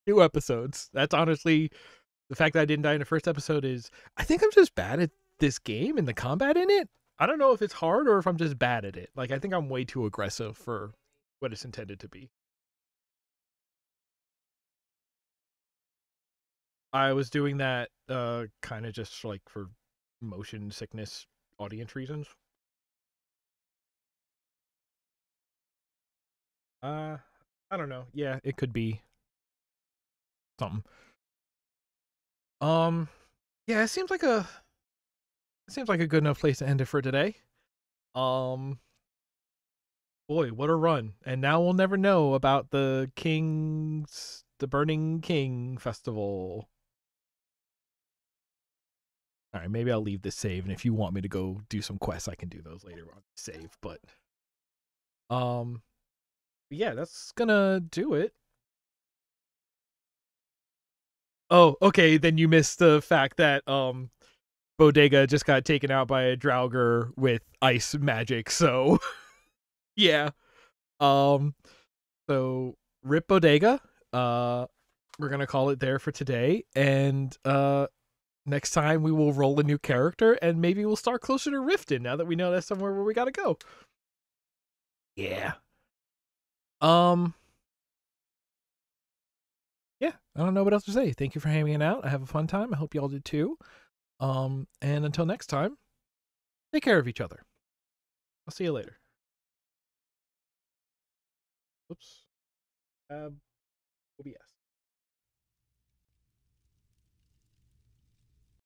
2 episodes. That's honestly the fact that I didn't die in the first episode is I think I'm just bad at this game and the combat in it. I don't know if it's hard or if I'm just bad at it. Like I think I'm way too aggressive for what it's intended to be. I was doing that kind of just like for motion sickness audience reasons. I don't know. Yeah, it could be something. Yeah, it seems like a good enough place to end it for today. Boy, what a run. And now we'll never know about the Burning King Festival. All right, maybe I'll leave this save, and if you want me to go do some quests, I can do those later on. Save, but yeah, that's gonna do it. Oh, okay, then you missed the fact that Bodega just got taken out by a Draugr with ice magic, so yeah. So rip Bodega. We're gonna call it there for today, and next time we will roll a new character, and maybe we'll start closer to Riften now that we know that's somewhere where we gotta go. Yeah. Yeah, I don't know what else to say. Thank you for hanging out. I have a fun time. I hope y'all did too. And until next time, take care of each other. I'll see you later. Oops. OBS.